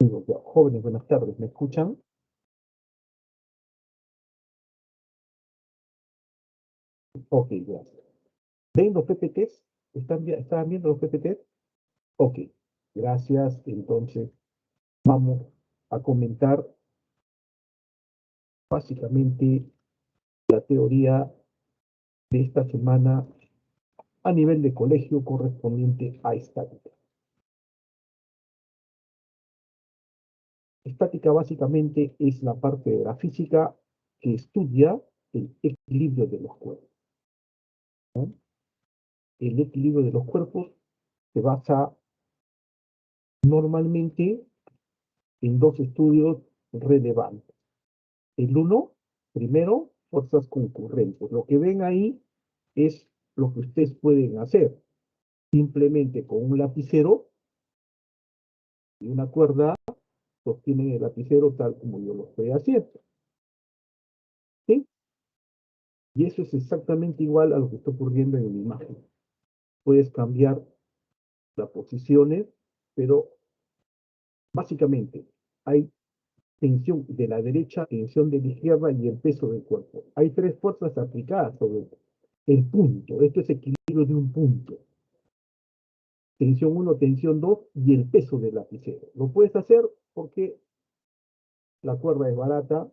Ya, jóvenes, buenas tardes, ¿me escuchan? Ok, gracias. ¿Ven los PPTs? ¿Están viendo los PPTs? Ok, gracias. Entonces, vamos a comentar básicamente la teoría de esta semana a nivel de colegio correspondiente a estática. Estática básicamente es la parte de la física que estudia el equilibrio de los cuerpos, ¿no? El equilibrio de los cuerpos se basa normalmente en dos estudios relevantes. El uno, primero, fuerzas concurrentes. Lo que ven ahí es lo que ustedes pueden hacer. Simplemente con un lapicero y una cuerda sostienen el lapicero tal como yo lo estoy haciendo. ¿Sí? Y eso es exactamente igual a lo que está ocurriendo en la imagen. Puedes cambiar las posiciones, pero básicamente hay tensión de la derecha, tensión de la izquierda y el peso del cuerpo. Hay tres fuerzas aplicadas sobre el punto. Esto es equilibrio de un punto. Tensión 1, tensión 2 y el peso del lapicero. Lo puedes hacer porque la cuerda es barata,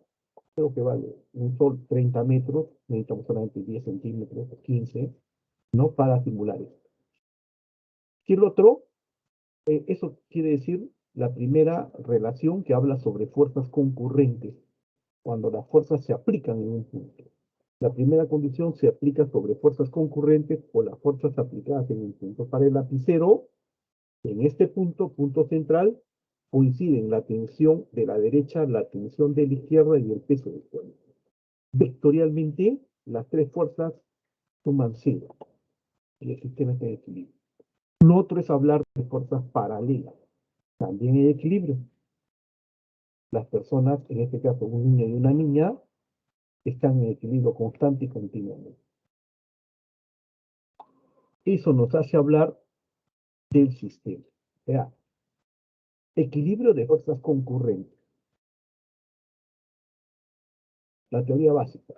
creo que vale un sol 30 metros, necesitamos solamente 10 centímetros, 15, ¿no? Para simular esto. Y el otro, eso quiere decir la primera relación que habla sobre fuerzas concurrentes, cuando las fuerzas se aplican en un punto. La primera condición se aplica sobre fuerzas concurrentes o las fuerzas aplicadas en un punto. Para el lapicero, en este punto, punto central, coinciden la tensión de la derecha, la tensión de la izquierda y el peso del cuerpo. Vectorialmente, las tres fuerzas suman cero y el sistema está en equilibrio. Lo otro es hablar de fuerzas paralelas. También hay equilibrio. Las personas, en este caso un niño y una niña, están en equilibrio constante y continuamente. Eso nos hace hablar del sistema. O sea, equilibrio de fuerzas concurrentes. La teoría básica.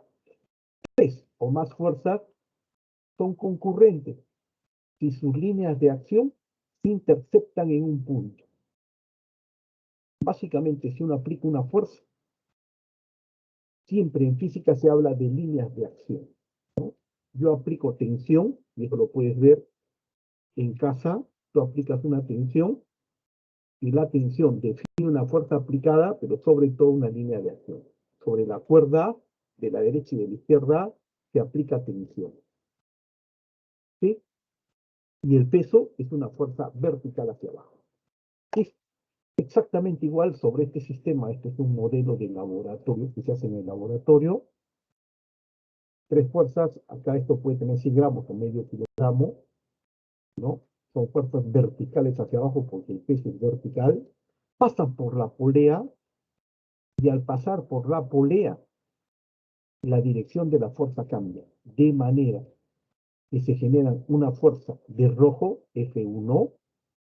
Tres o más fuerzas son concurrentes si sus líneas de acción se interceptan en un punto. Básicamente, si uno aplica una fuerza, siempre en física se habla de líneas de acción, ¿no? Yo aplico tensión, y eso lo puedes ver en casa, tú aplicas una tensión y la tensión define una fuerza aplicada, pero sobre todo una línea de acción. Sobre la cuerda de la derecha y de la izquierda se aplica tensión. ¿Sí? Y el peso es una fuerza vertical hacia abajo. Es exactamente igual sobre este sistema. Este es un modelo de laboratorio que se hace en el laboratorio. Tres fuerzas, acá esto puede tener 100 gramos o medio kilogramo, ¿no? Son fuerzas verticales hacia abajo porque el peso es vertical. Pasan por la polea y al pasar por la polea, la dirección de la fuerza cambia, de manera que se genera una fuerza de rojo, F1,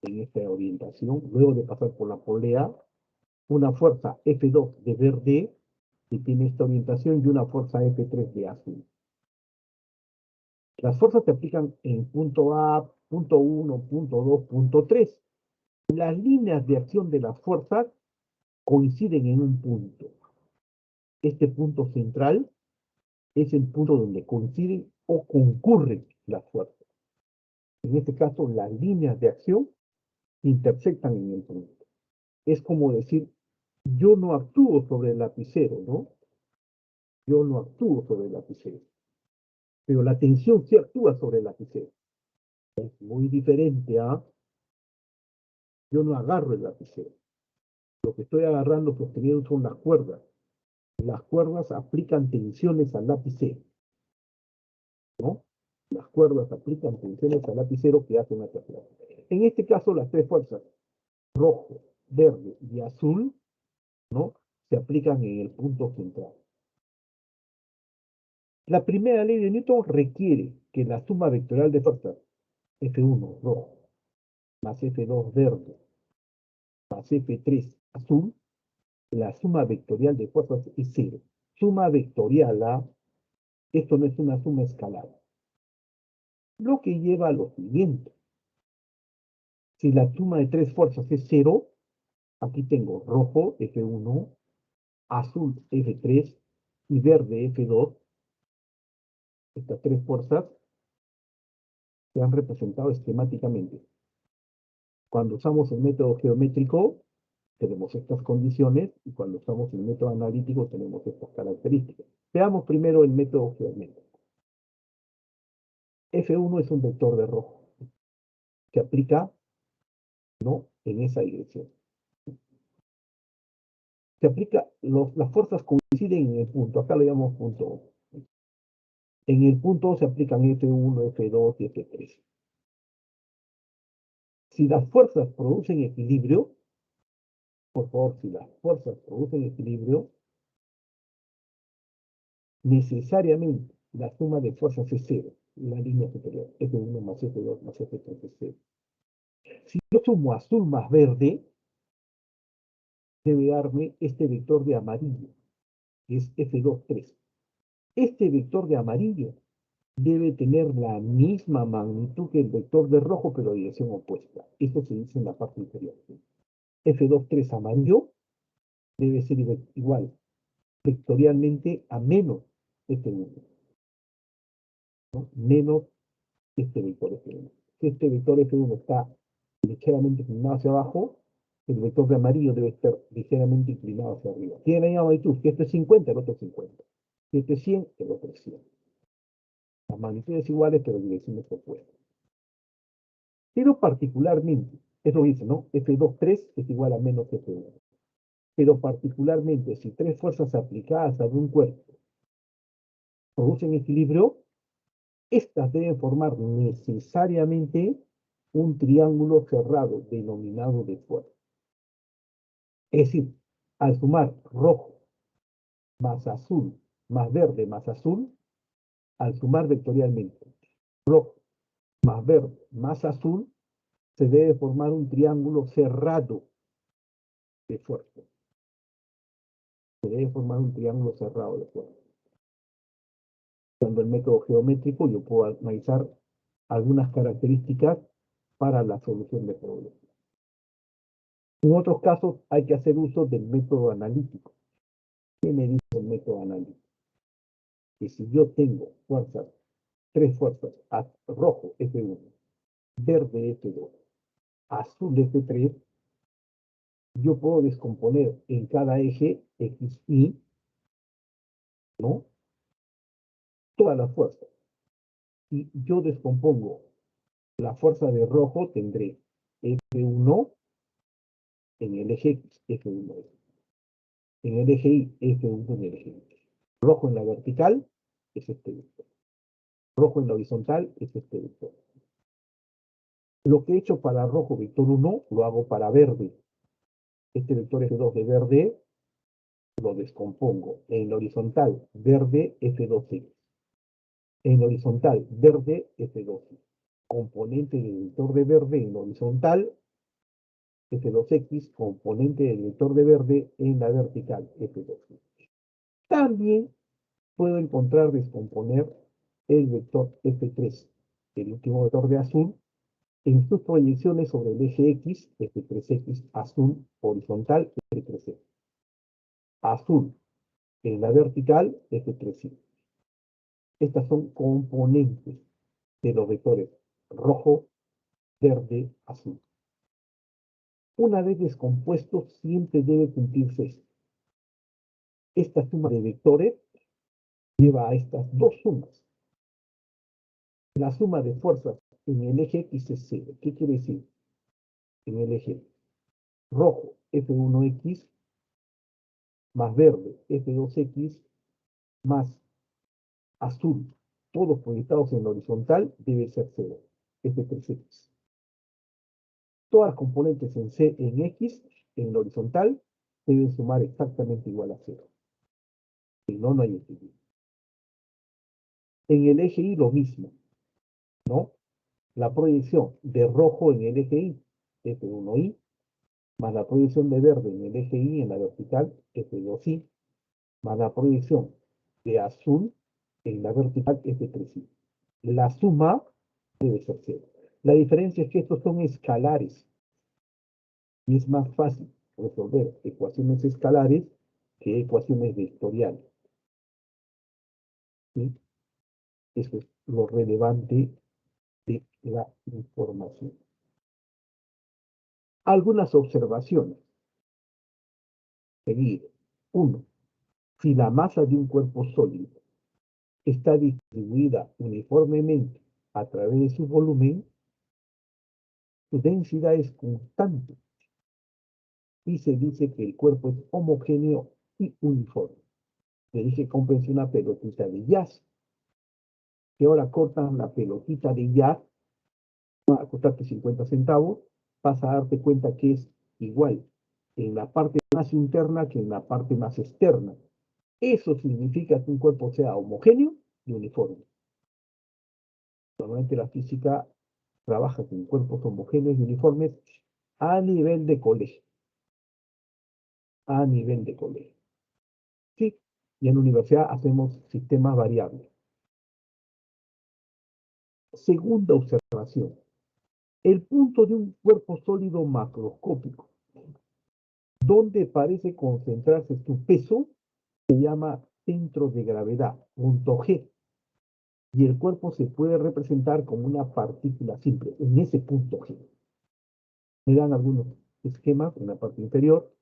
en esta orientación, luego de pasar por la polea, una fuerza F2 de verde, que tiene esta orientación, y una fuerza F3 de azul. Las fuerzas se aplican en punto A, punto 1, punto 2, punto 3. Las líneas de acción de las fuerzas coinciden en un punto. Este punto central es el punto donde coinciden o concurren las fuerzas. En este caso, las líneas de acción intersectan en el punto. Es como decir, yo no actúo sobre el lapicero, ¿no? Yo no actúo sobre el lapicero. Pero la tensión sí actúa sobre el lapicero. Es muy diferente a yo no agarro el lapicero. Lo que estoy agarrando, sosteniendo son las cuerdas. Las cuerdas aplican tensiones al lapicero, ¿no? Las cuerdas aplican tensiones al lapicero que hace una tercera. En este caso, las tres fuerzas, rojo, verde y azul, ¿no? Se aplican en el punto central. La primera ley de Newton requiere que la suma vectorial de fuerzas F1 rojo más F2 verde más F3 azul, la suma vectorial de fuerzas es cero. Suma vectorial, esto no es una suma escalar. Lo que lleva a lo siguiente. Si la suma de tres fuerzas es cero, aquí tengo rojo F1, azul F3 y verde F2. Estas tres fuerzas se han representado esquemáticamente. Cuando usamos el método geométrico, tenemos estas condiciones, y cuando usamos el método analítico, tenemos estas características. Veamos primero el método geométrico. F1 es un vector de rojo. Se aplica, ¿no?, en esa dirección. Se aplica, las fuerzas coinciden en el punto. Acá lo llamamos punto O. En el punto O se aplican F1, F2 y F3. Si las fuerzas producen equilibrio, por favor, si las fuerzas producen equilibrio, necesariamente la suma de fuerzas es cero, la línea superior, F1 más F2 más F3 es cero. Si yo sumo azul más verde, debe darme este vector de amarillo, que es F2, 3. Este vector de amarillo debe tener la misma magnitud que el vector de rojo, pero de dirección opuesta. Esto se dice en la parte inferior. F2, 3 amarillo debe ser igual vectorialmente a menos F1, ¿no? Menos este vector F1. Si este vector F1 está ligeramente inclinado hacia abajo, el vector de amarillo debe estar ligeramente inclinado hacia arriba. Tiene la misma magnitud. Si este es 50, el otro es 50. Si este es 100, el otro es 100. Las magnitudes iguales, pero direcciones opuestas. Pero particularmente, eso dice, ¿no? F2, 3 es igual a menos F1. Pero particularmente, si tres fuerzas aplicadas a un cuerpo producen equilibrio, estas deben formar necesariamente un triángulo cerrado denominado de fuerza. Es decir, al sumar rojo más azul más verde más azul, al sumar vectorialmente rojo más verde más azul, se debe formar un triángulo cerrado de fuerza. Se debe formar un triángulo cerrado de fuerza. Usando el método geométrico, yo puedo analizar algunas características para la solución de problemas. En otros casos hay que hacer uso del método analítico. ¿Qué me dice el método analítico? Que si yo tengo fuerzas, tres fuerzas, rojo F1, verde F2, azul F3, yo puedo descomponer en cada eje X, Y, ¿no?, todas las fuerzas. Si yo descompongo la fuerza de rojo, tendré F1 en el eje X, F1. En el eje Y, F1 en el eje Y. Rojo en la vertical es este vector. Rojo en la horizontal es este vector. Lo que he hecho para rojo, vector 1, lo hago para verde. Este vector F2 de verde lo descompongo. En la horizontal, verde F2X. En la horizontal, verde F2X. Componente del vector de verde en la horizontal, F2X, componente del vector de verde en la vertical, F2X. También puedo encontrar, descomponer el vector F3, el último vector de azul, en sus proyecciones sobre el eje X, F3X, azul, horizontal, F3X. Azul en la vertical, F3X. Estas son componentes de los vectores rojo, verde, azul. Una vez descompuesto, siempre debe cumplirse esto. Esta suma de vectores lleva a estas dos sumas. La suma de fuerzas en el eje X es cero. ¿Qué quiere decir? En el eje rojo, F1X, más verde, F2X, más azul, todos proyectados en la horizontal, debe ser cero, F3X. Todas las componentes en C, en X, en la horizontal, deben sumar exactamente igual a cero. Si no, no hay equilibrio. En el eje Y lo mismo, ¿no? La proyección de rojo en el eje Y, F1Y, más la proyección de verde en el eje Y en la vertical es de 2i, más la proyección de azul en la vertical es de 3i. La suma debe ser 0. La diferencia es que estos son escalares y es más fácil resolver ecuaciones escalares que ecuaciones vectoriales. ¿Sí? Eso es lo relevante de la información. Algunas observaciones. Seguir. 1. Si la masa de un cuerpo sólido está distribuida uniformemente a través de su volumen, su densidad es constante y se dice que el cuerpo es homogéneo y uniforme. Le dije, cómprense una pelotita de jazz, que ahora cortan la pelotita de jazz, va a costarte 50 centavos, vas a darte cuenta que es igual en la parte más interna que en la parte más externa. Eso significa que un cuerpo sea homogéneo y uniforme. Normalmente la física trabaja con cuerpos homogéneos y uniformes a nivel de colegio. A nivel de colegio. Sí, y en la universidad hacemos sistemas variables. Segunda observación. El punto de un cuerpo sólido macroscópico, donde parece concentrarse su peso, se llama centro de gravedad, punto G. Y el cuerpo se puede representar como una partícula simple en ese punto G. Me dan algunos esquemas en la parte inferior.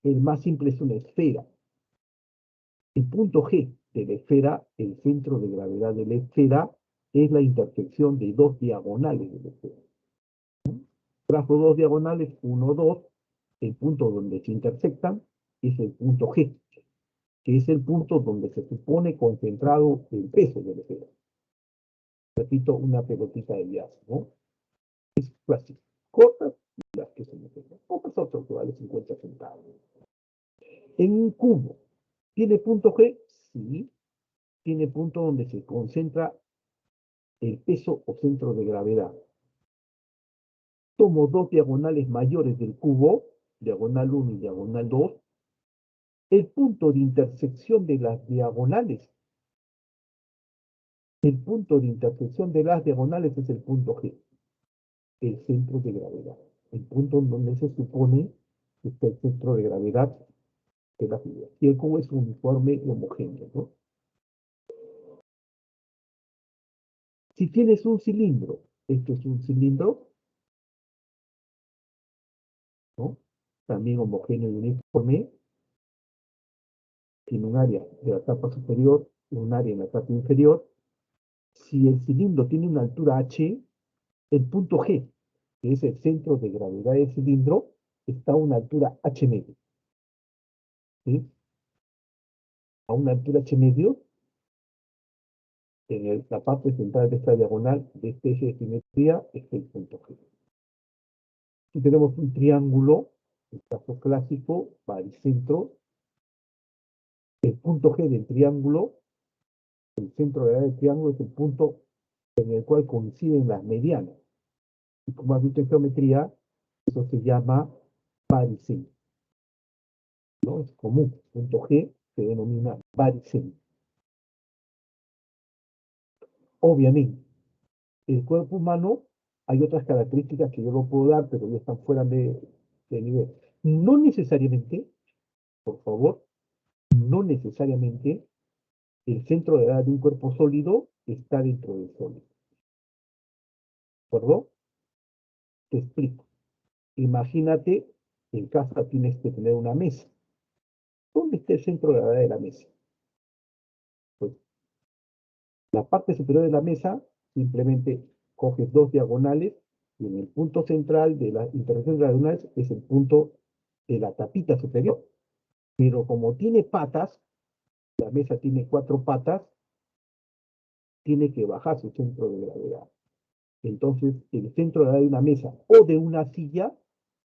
El más simple es una esfera. El punto G de la esfera, el centro de gravedad de la esfera, es la intersección de dos diagonales de la esfera. Trazo dos diagonales, 1, 2, el punto donde se intersectan es el punto G, que es el punto donde se supone concentrado el peso de la esfera. Repito, una pelotita de jazz, ¿no? Es clásico. Cortas y las que se meten. Cortas otras que vale 50 centavos. En un cubo, ¿tiene punto G? Sí. Tiene punto donde se concentra el peso o centro de gravedad. Tomo dos diagonales mayores del cubo, diagonal 1 y diagonal 2. El punto de intersección de las diagonales, es el punto G, el centro de gravedad. El punto en donde se supone que está el centro de gravedad de la figura. Y el cubo es uniforme y homogéneo, ¿no? Si tienes un cilindro, esto es un cilindro, ¿no? También homogéneo y uniforme, tiene un área de la tapa superior y un área en la tapa inferior. Si el cilindro tiene una altura h, el punto G, que es el centro de gravedad del cilindro, está a una altura h medio. ¿Sí? A una altura h medio, en la parte central de esta diagonal, de este eje de simetría, es el punto G. Si tenemos un triángulo, el caso clásico, baricentro, el punto G del triángulo, el centro de gravedad del triángulo es el punto en el cual coinciden las medianas. Y como has visto en geometría, eso se llama baricentro, ¿no? Es común. Punto G se denomina baricentro. Obviamente, el cuerpo humano, hay otras características que yo no puedo dar, pero ya están fuera de nivel. No necesariamente, por favor, no necesariamente el centro de gravedad de un cuerpo sólido está dentro del sólido. ¿De acuerdo? Te explico. Imagínate, en casa tienes que tener una mesa. ¿Dónde está el centro de gravedad de la mesa? Pues la parte superior de la mesa, simplemente coges dos diagonales y en el punto central de la intersección de las diagonales es el punto de la tapita superior. Pero como tiene patas, la mesa tiene cuatro patas, tiene que bajar su centro de gravedad. Entonces, el centro de gravedad de una mesa o de una silla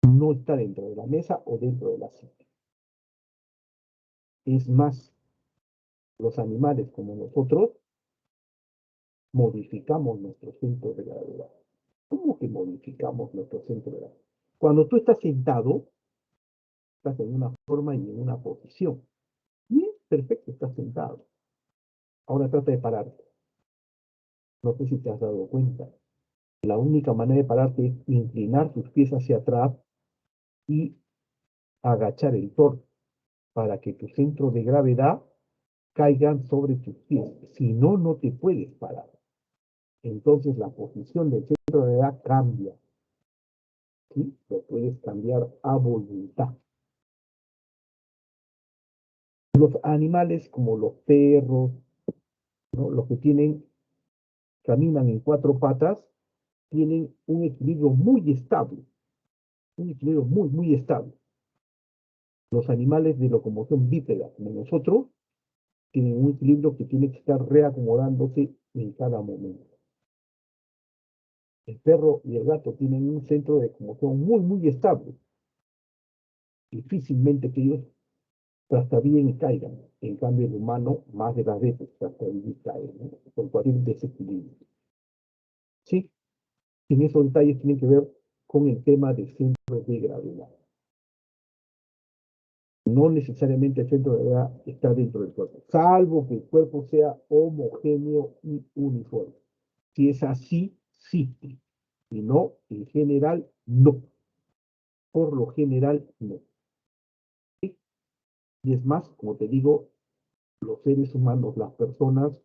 no está dentro de la mesa o dentro de la silla. Es más, los animales como nosotros modificamos nuestro centro de gravedad. ¿Cómo que modificamos nuestro centro de gravedad? Cuando tú estás sentado, Estás en una forma y en una posición. Bien, perfecto, estás sentado. Ahora trata de pararte. No sé si te has dado cuenta. La única manera de pararte es inclinar tus pies hacia atrás y agachar el torso para que tu centro de gravedad caigan sobre tus pies. Si no, no te puedes parar. Entonces la posición del centro de gravedad cambia. ¿Sí? Lo puedes cambiar a voluntad. Los animales como los perros, ¿no? Los que caminan en cuatro patas, tienen un equilibrio muy estable. Un equilibrio muy, muy estable. Los animales de locomoción bípeda, como nosotros, tienen un equilibrio que tiene que estar reacomodándose en cada momento. El perro y el gato tienen un centro de locomoción muy, muy estable. Difícilmente que ellos trastabillen y caigan. En cambio, el humano, más de las veces, trastabilla y cae, ¿no? Por cualquier desequilibrio. ¿Sí? En esos detalles tienen que ver con el tema de centros de gravedad. No necesariamente el centro de gravedad está dentro del cuerpo, salvo que el cuerpo sea homogéneo y uniforme. Si es así, sí. Si no, en general, no. Por lo general, no. ¿Sí? Y es más, como te digo, los seres humanos, las personas,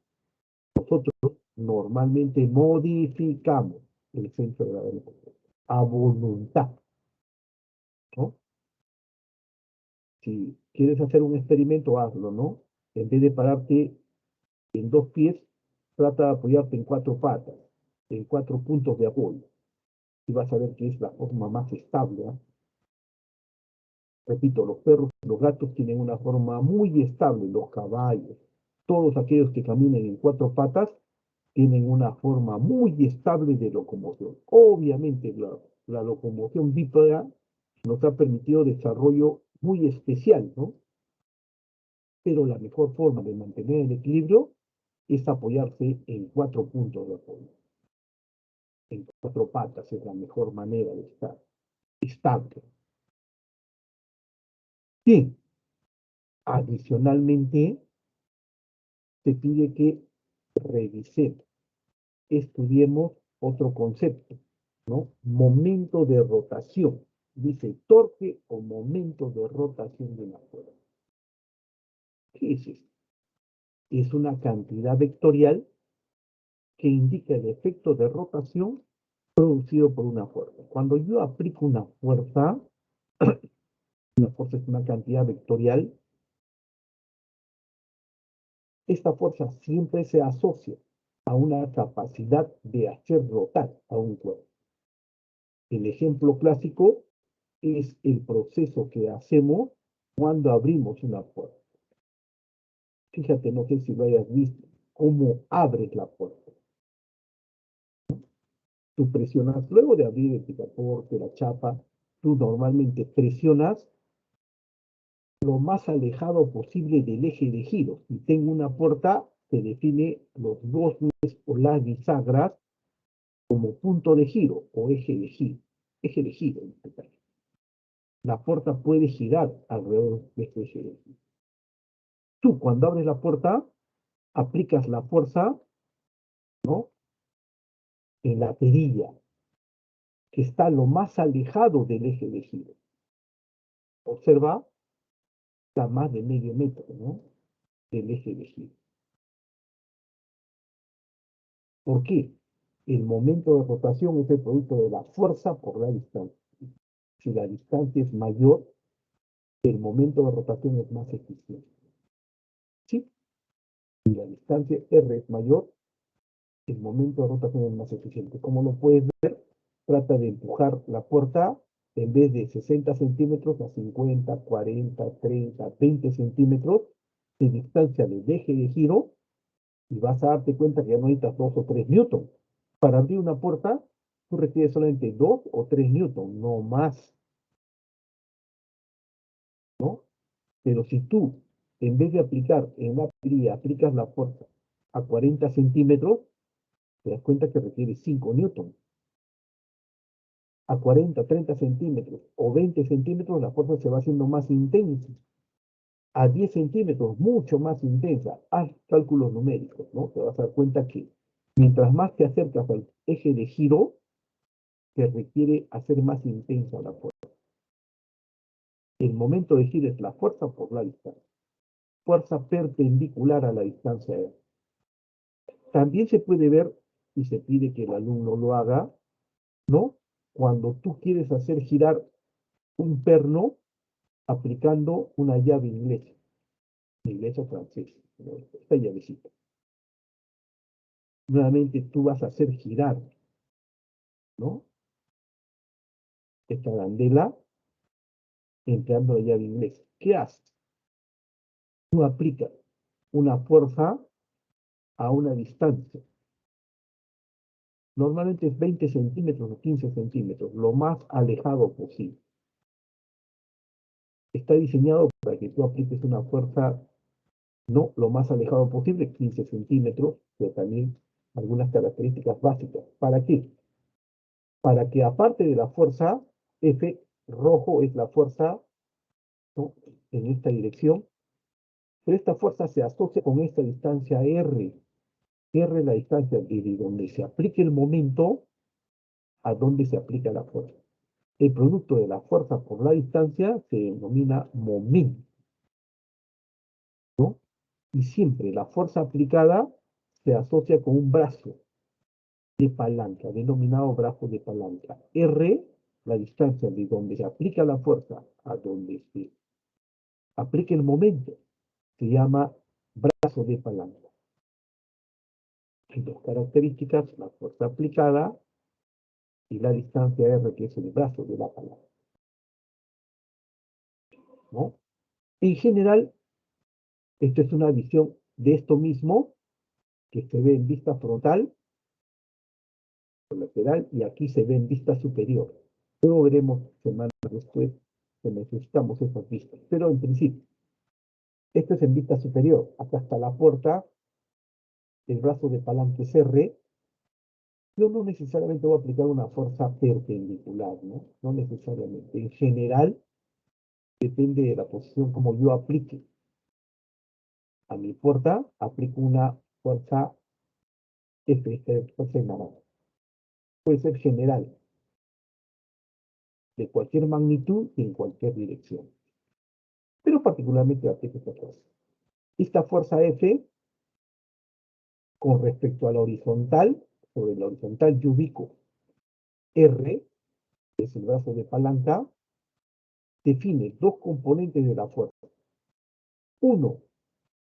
nosotros normalmente modificamos el centro de gravedad a voluntad, ¿no? Si quieres hacer un experimento, hazlo, ¿no? En vez de pararte en dos pies, trata de apoyarte en cuatro patas, en cuatro puntos de apoyo. Y vas a ver que es la forma más estable, ¿eh? Repito, los perros y los gatos tienen una forma muy estable, los caballos, todos aquellos que caminen en cuatro patas tienen una forma muy estable de locomoción. Obviamente, la locomoción bípeda nos ha permitido desarrollo muy especial, ¿no? Pero la mejor forma de mantener el equilibrio es apoyarse en cuatro puntos de apoyo. En cuatro patas es la mejor manera de estar estable. Bien, adicionalmente, se pide que revisemos, estudiemos otro concepto, ¿no? Momento de rotación. Dice torque o momento de rotación de una cuerda. ¿Qué es esto? Es una cantidad vectorial que indica el efecto de rotación producido por una fuerza. Cuando yo aplico una fuerza es una cantidad vectorial, esta fuerza siempre se asocia a una capacidad de hacer rotar a un cuerpo. El ejemplo clásico es el proceso que hacemos cuando abrimos una puerta. Fíjate, no sé si lo hayas visto, cómo abres la puerta. Tú presionas, luego de abrir el picaporte, la chapa, tú normalmente presionas lo más alejado posible del eje de giro. Si tengo una puerta, se define los goznes o las bisagras como punto de giro o eje de giro. Eje de giro, en este caso. La puerta puede girar alrededor de este eje de giro. Tú, cuando abres la puerta, aplicas la fuerza, ¿no? En la perilla, que está lo más alejado del eje de giro. Observa, está más de medio metro, ¿no? Del eje de giro. ¿Por qué? El momento de rotación es el producto de la fuerza por la distancia. Si la distancia es mayor, el momento de rotación es más eficiente. ¿Sí? Si la distancia R es mayor, el momento de rotación es más eficiente. Como lo puedes ver, trata de empujar la puerta en vez de 60 centímetros a 50, 40, 30, 20 centímetros de distancia del eje de giro y vas a darte cuenta que ya no necesitas 2 o 3 newton. Para abrir una puerta, tú requieres solamente 2 o 3 newton, no más, ¿no? Pero si tú, en vez de aplicar en la batería, aplicas la fuerza a 40 centímetros, te das cuenta que requiere 5 newton. a 40, 30 centímetros o 20 centímetros, la fuerza se va haciendo más intensa. A 10 centímetros, mucho más intensa. Haz cálculos numéricos, ¿no? Te vas a dar cuenta que mientras más te acercas al eje de giro, te requiere hacer más intensa la fuerza. El momento de giro es la fuerza por la distancia. Fuerza perpendicular a la distancia R. También se puede ver, y se pide que el alumno lo haga, ¿no? Cuando tú quieres hacer girar un perno aplicando una llave inglesa o francesa, ¿no? Esta llavecita. Nuevamente tú vas a hacer girar, ¿no? Esta arandela empleando la llave inglesa. ¿Qué haces? Tú aplicas una fuerza a una distancia. Normalmente es 20 centímetros o 15 centímetros, lo más alejado posible. Está diseñado para que tú apliques una fuerza no lo más alejado posible, 15 centímetros, pero también algunas características básicas. ¿Para qué? Para que aparte de la fuerza F, rojo es la fuerza, ¿no? En esta dirección, pero esta fuerza se asocia con esta distancia R. R es la distancia desde donde se aplique el momento a donde se aplica la fuerza. El producto de la fuerza por la distancia se denomina momento, ¿no? Y siempre la fuerza aplicada se asocia con un brazo de palanca, denominado brazo de palanca. R, la distancia de donde se aplica la fuerza a donde se aplica el momento, se llama brazo de palanca. Hay dos características, la fuerza aplicada y la distancia R, que es el brazo de la palanca, ¿no? En general, esta es una visión de esto mismo que se ve en vista frontal, lateral, y aquí se ve en vista superior. Luego veremos semanas después que necesitamos esas vistas, pero en principio, esto es en vista superior. Acá está la puerta, el brazo de palanca es R. Yo no necesariamente voy a aplicar una fuerza perpendicular, ¿no? No necesariamente. En general, depende de la posición como yo aplique a mi puerta, aplico una fuerza F, fuerza en naranja. Puede ser general, de cualquier magnitud y en cualquier dirección. Pero particularmente aplico esta fuerza. Esta fuerza F, con respecto a la horizontal, sobre la horizontal yo ubico R, que es el brazo de palanca, define dos componentes de la fuerza. Uno,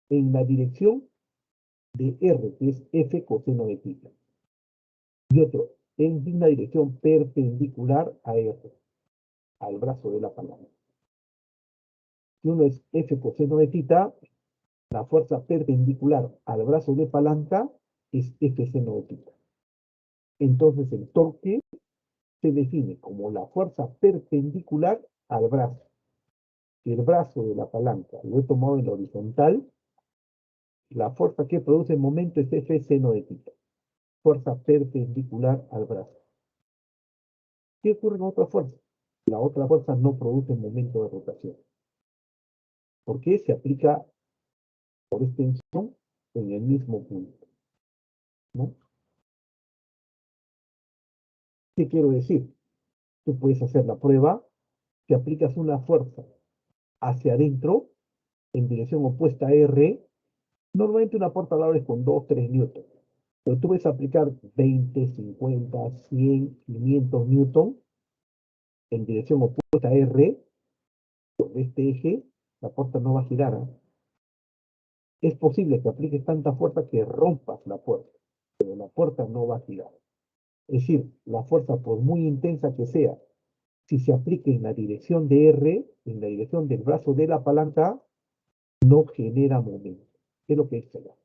en la dirección de R, que es F coseno de θ. Y otro, en una dirección perpendicular a R, al brazo de la palanca. Si uno es F coseno de θ, la fuerza perpendicular al brazo de palanca es F seno de θ. Entonces el torque se define como la fuerza perpendicular al brazo. Si el brazo de la palanca lo he tomado en la horizontal, la fuerza que produce el momento es F seno de θ. Fuerza perpendicular al brazo. ¿Qué ocurre con otra fuerza? La otra fuerza no produce momento de rotación. ¿Por qué? Se aplica por extensión en el mismo punto, ¿no? ¿Qué quiero decir? Tú puedes hacer la prueba, te aplicas una fuerza hacia adentro, en dirección opuesta a R, normalmente una puerta la abres con 2, 3 newtons, pero tú puedes aplicar 20, 50, 100, 500 newtons en dirección opuesta a R, sobre este eje, la puerta no va a girar, ¿eh? Es posible que apliques tanta fuerza que rompas la puerta, pero la puerta no va a girar. Es decir, la fuerza, por muy intensa que sea, si se aplica en la dirección de R, en la dirección del brazo de la palanca, no genera momento. ¿Qué es lo que es eso?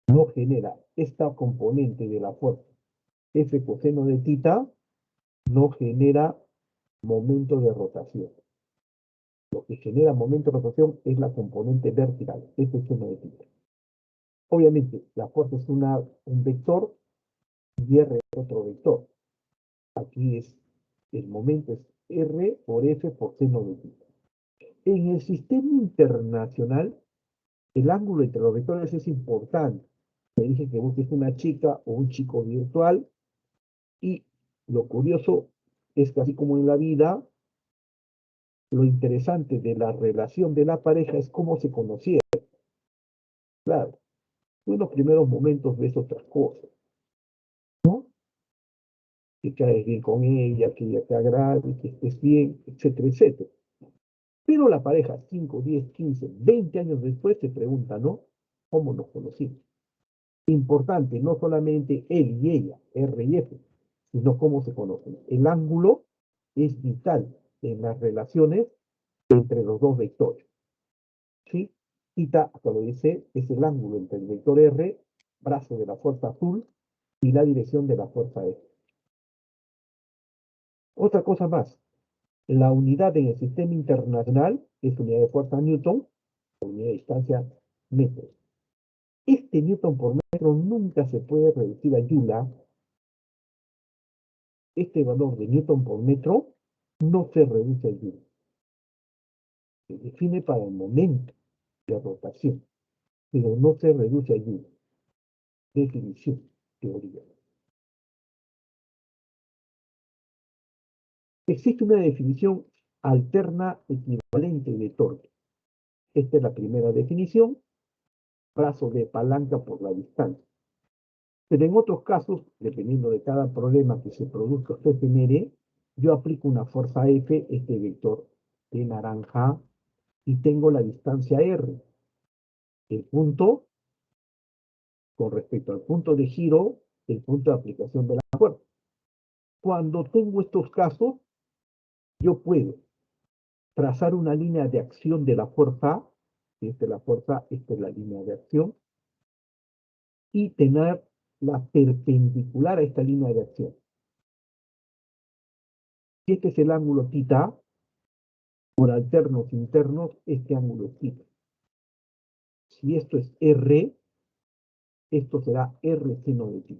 No genera esta componente de la fuerza F coseno de θ, no genera momento de rotación. Lo que genera momento de rotación es la componente vertical, F seno de θ. Obviamente, la fuerza es un vector y R es otro vector. Aquí el momento es R por F por seno de θ. En el sistema internacional, el ángulo entre los vectores es importante. Me dije que busques una chica o un chico virtual y lo curioso es que así como en la vida, lo interesante de la relación de la pareja es cómo se conocieron. Claro, tú en los primeros momentos ves otras cosas, ¿no? Que caes bien con ella, que ella te agrade, que estés bien, etcétera, etcétera. Pero la pareja, 5, 10, 15, 20 años después, se pregunta, ¿no? ¿Cómo nos conocimos? Importante, no solamente él y ella, R y F, sino cómo se conocen. El ángulo es vital en las relaciones entre los dos vectores. ¿Sí? Theta, acá lo dice, es el ángulo entre el vector R, brazo de la fuerza azul, y la dirección de la fuerza F. Otra cosa más, la unidad en el sistema internacional es unidad de fuerza Newton, unidad de distancia metros. Este Newton por metro nunca se puede reducir a Joule. Este valor de Newton por metro no se reduce a Joule. Se define para el momento de rotación, pero no se reduce a Joule. Definición, teoría. Existe una definición alterna equivalente de torque. Esta es la primera definición, brazo de palanca por la distancia. Pero en otros casos, dependiendo de cada problema que se produzca o se genere, yo aplico una fuerza F, este vector de naranja, y tengo la distancia R. El punto, con respecto al punto de giro, el punto de aplicación de la fuerza. Cuando tengo estos casos, yo puedo trazar una línea de acción de la fuerza, esta es la fuerza, esta es la línea de acción, y tener la perpendicular a esta línea de acción. Si este es el ángulo θ, por alternos internos, este ángulo es θ. Si esto es R, esto será R seno de θ.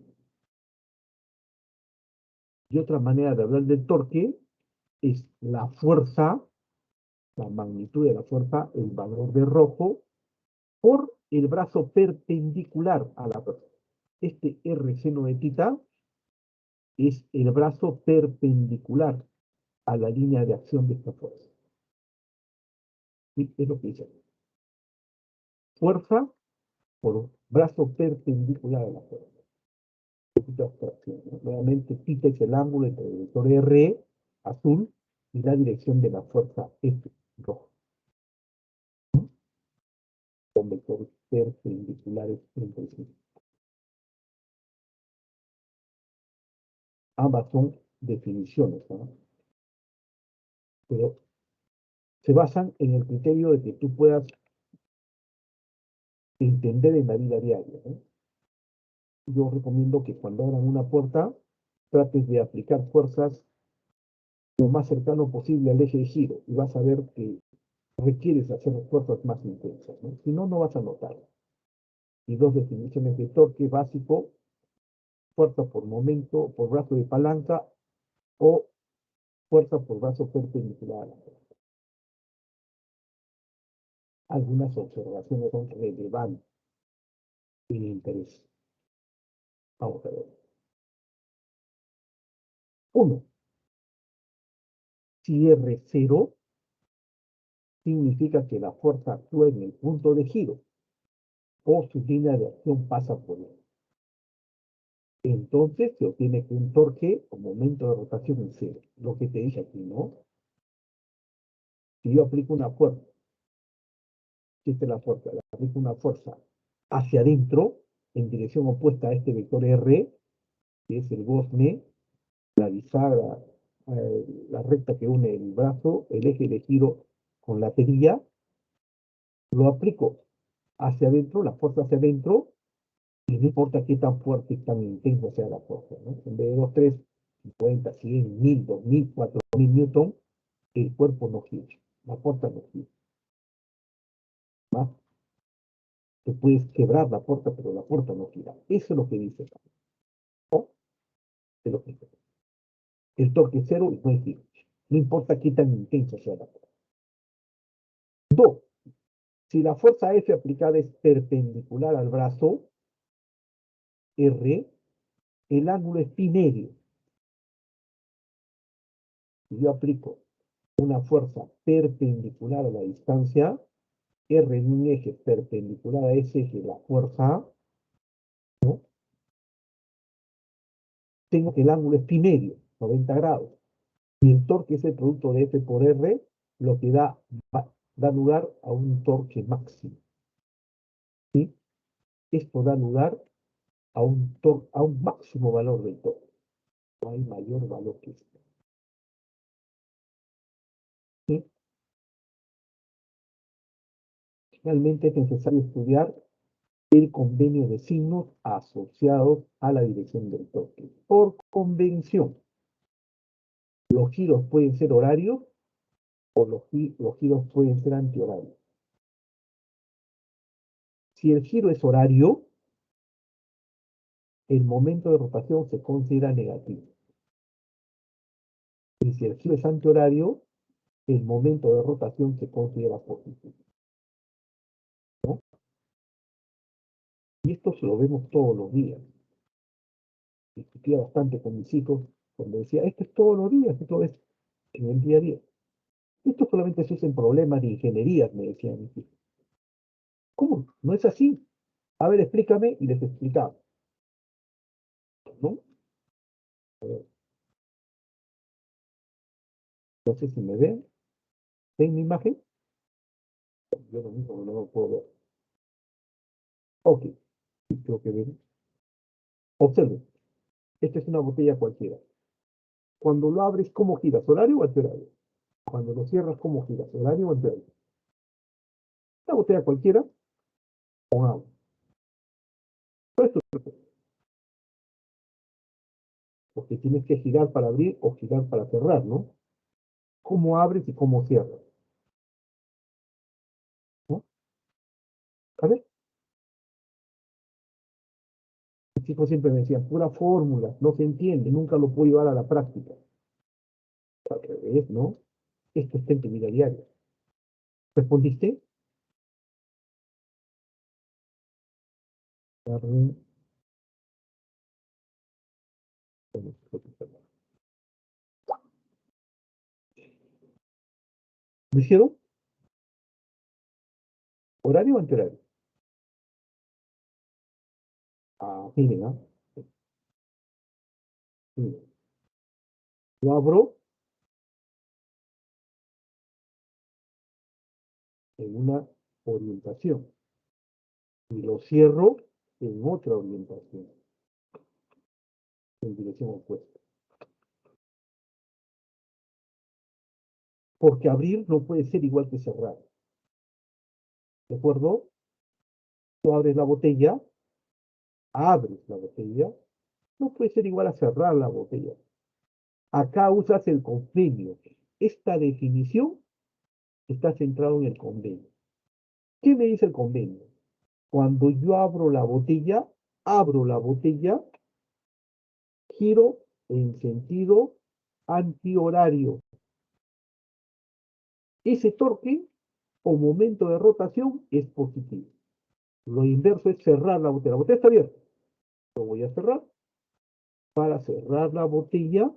Y otra manera de hablar del torque es la fuerza, la magnitud de la fuerza, el valor de rojo, por el brazo perpendicular a la fuerza. Este R seno de θ es el brazo perpendicular a la línea de acción de esta fuerza. ¿Sí? Es lo que dice. Fuerza por brazo perpendicular a la fuerza. Abstracción, ¿no? Nuevamente, θ es el ángulo entre el vector R azul y la dirección de la fuerza F roja. Con vectores perpendiculares entre sí. Ambas son definiciones, ¿no? Pero se basan en el criterio de que tú puedas entender en la vida diaria, ¿no? Yo recomiendo que cuando abran una puerta, trates de aplicar fuerzas lo más cercano posible al eje de giro y vas a ver que requieres hacer fuerzas más intensas, ¿no? Si no, no vas a notar. Y dos definiciones de torque básico, fuerza por momento, por brazo de palanca o fuerza por brazo perpendicular. Algunas observaciones son relevantes y de interés. Vamos a ver. Uno, si R0 significa que la fuerza actúa en el punto de giro o su línea de acción pasa por él. Entonces se obtiene que un torque o momento de rotación en cero. Lo que te dije aquí, ¿no? Si yo aplico una fuerza, si esta es la fuerza, le aplico una fuerza hacia adentro, en dirección opuesta a este vector R, que es el gozne, la bisagra, la recta que une el brazo, el eje de giro con la perilla, lo aplico hacia adentro, la fuerza hacia adentro, y no importa qué tan fuerte y tan intensa sea la fuerza, ¿no? En vez de 2, 3, 50, 100, 1000, 2000, 4000 newton, el cuerpo no gira, la fuerza no gira. ¿Va? Te puedes quebrar la puerta, pero la puerta no gira. Eso es lo que dice acá, ¿no? Es lo que dice. El torque es cero y no hay giro. No importa qué tan intenso sea la fuerza. Dos, si la fuerza F aplicada es perpendicular al brazo R, el ángulo es pi medio. Si yo aplico una fuerza perpendicular a la distancia, R en un eje perpendicular a ese eje, la fuerza, ¿no? Tengo que el ángulo es pi medio, 90 grados. Y el torque es el producto de F por R, lo que da lugar a un torque máximo. ¿Sí? Esto da lugar a un máximo valor del torque. No hay mayor valor que esto. ¿Sí? Finalmente es necesario estudiar el convenio de signos asociados a la dirección del torque. Por convención, los giros pueden ser horarios o los giros pueden ser antihorarios. Si el giro es horario, el momento de rotación se considera negativo. Y si el giro es antihorario, el momento de rotación se considera positivo, ¿no? Y esto se lo vemos todos los días. Discutía bastante con mis hijos cuando decía, esto es todos los días, esto es en el día a día. Esto solamente se usa en problemas de ingeniería, me decían mis hijos. ¿Cómo? ¿No es así? A ver, explícame, y les explicaba, ¿no? A ver, no sé si me ven mi imagen. Yo lo mismo no lo puedo ver. Ok, sí, creo que ven. Observen, esta es una botella cualquiera. Cuando lo abres, ¿cómo giras? ¿Horario o antihorario? Cuando lo cierras, ¿cómo giras? ¿Horario o antihorario? Una botella cualquiera con agua. Porque tienes que girar para abrir o girar para cerrar, ¿no? ¿Cómo abres y cómo cierras? ¿No? A ver, mis chicos siempre me decían, pura fórmula, no se entiende, nunca lo puedo llevar a la práctica. Al revés, ¿no? Esto está en tu vida diaria. ¿Respondiste? ¿Lo hicieron? ¿Horario o antihorario? Ah, miren, ¿ah? Miren. Lo abro en una orientación y lo cierro en otra orientación, en dirección opuesta. Porque abrir no puede ser igual que cerrar. ¿De acuerdo? Tú abres la botella, no puede ser igual a cerrar la botella. Acá usas el convenio. Esta definición está centrado en el convenio. ¿Qué me dice el convenio? Cuando yo abro la botella, giro en sentido antihorario. Ese torque o momento de rotación es positivo. Lo inverso es cerrar la botella. La botella está abierta. Lo voy a cerrar. Para cerrar la botella,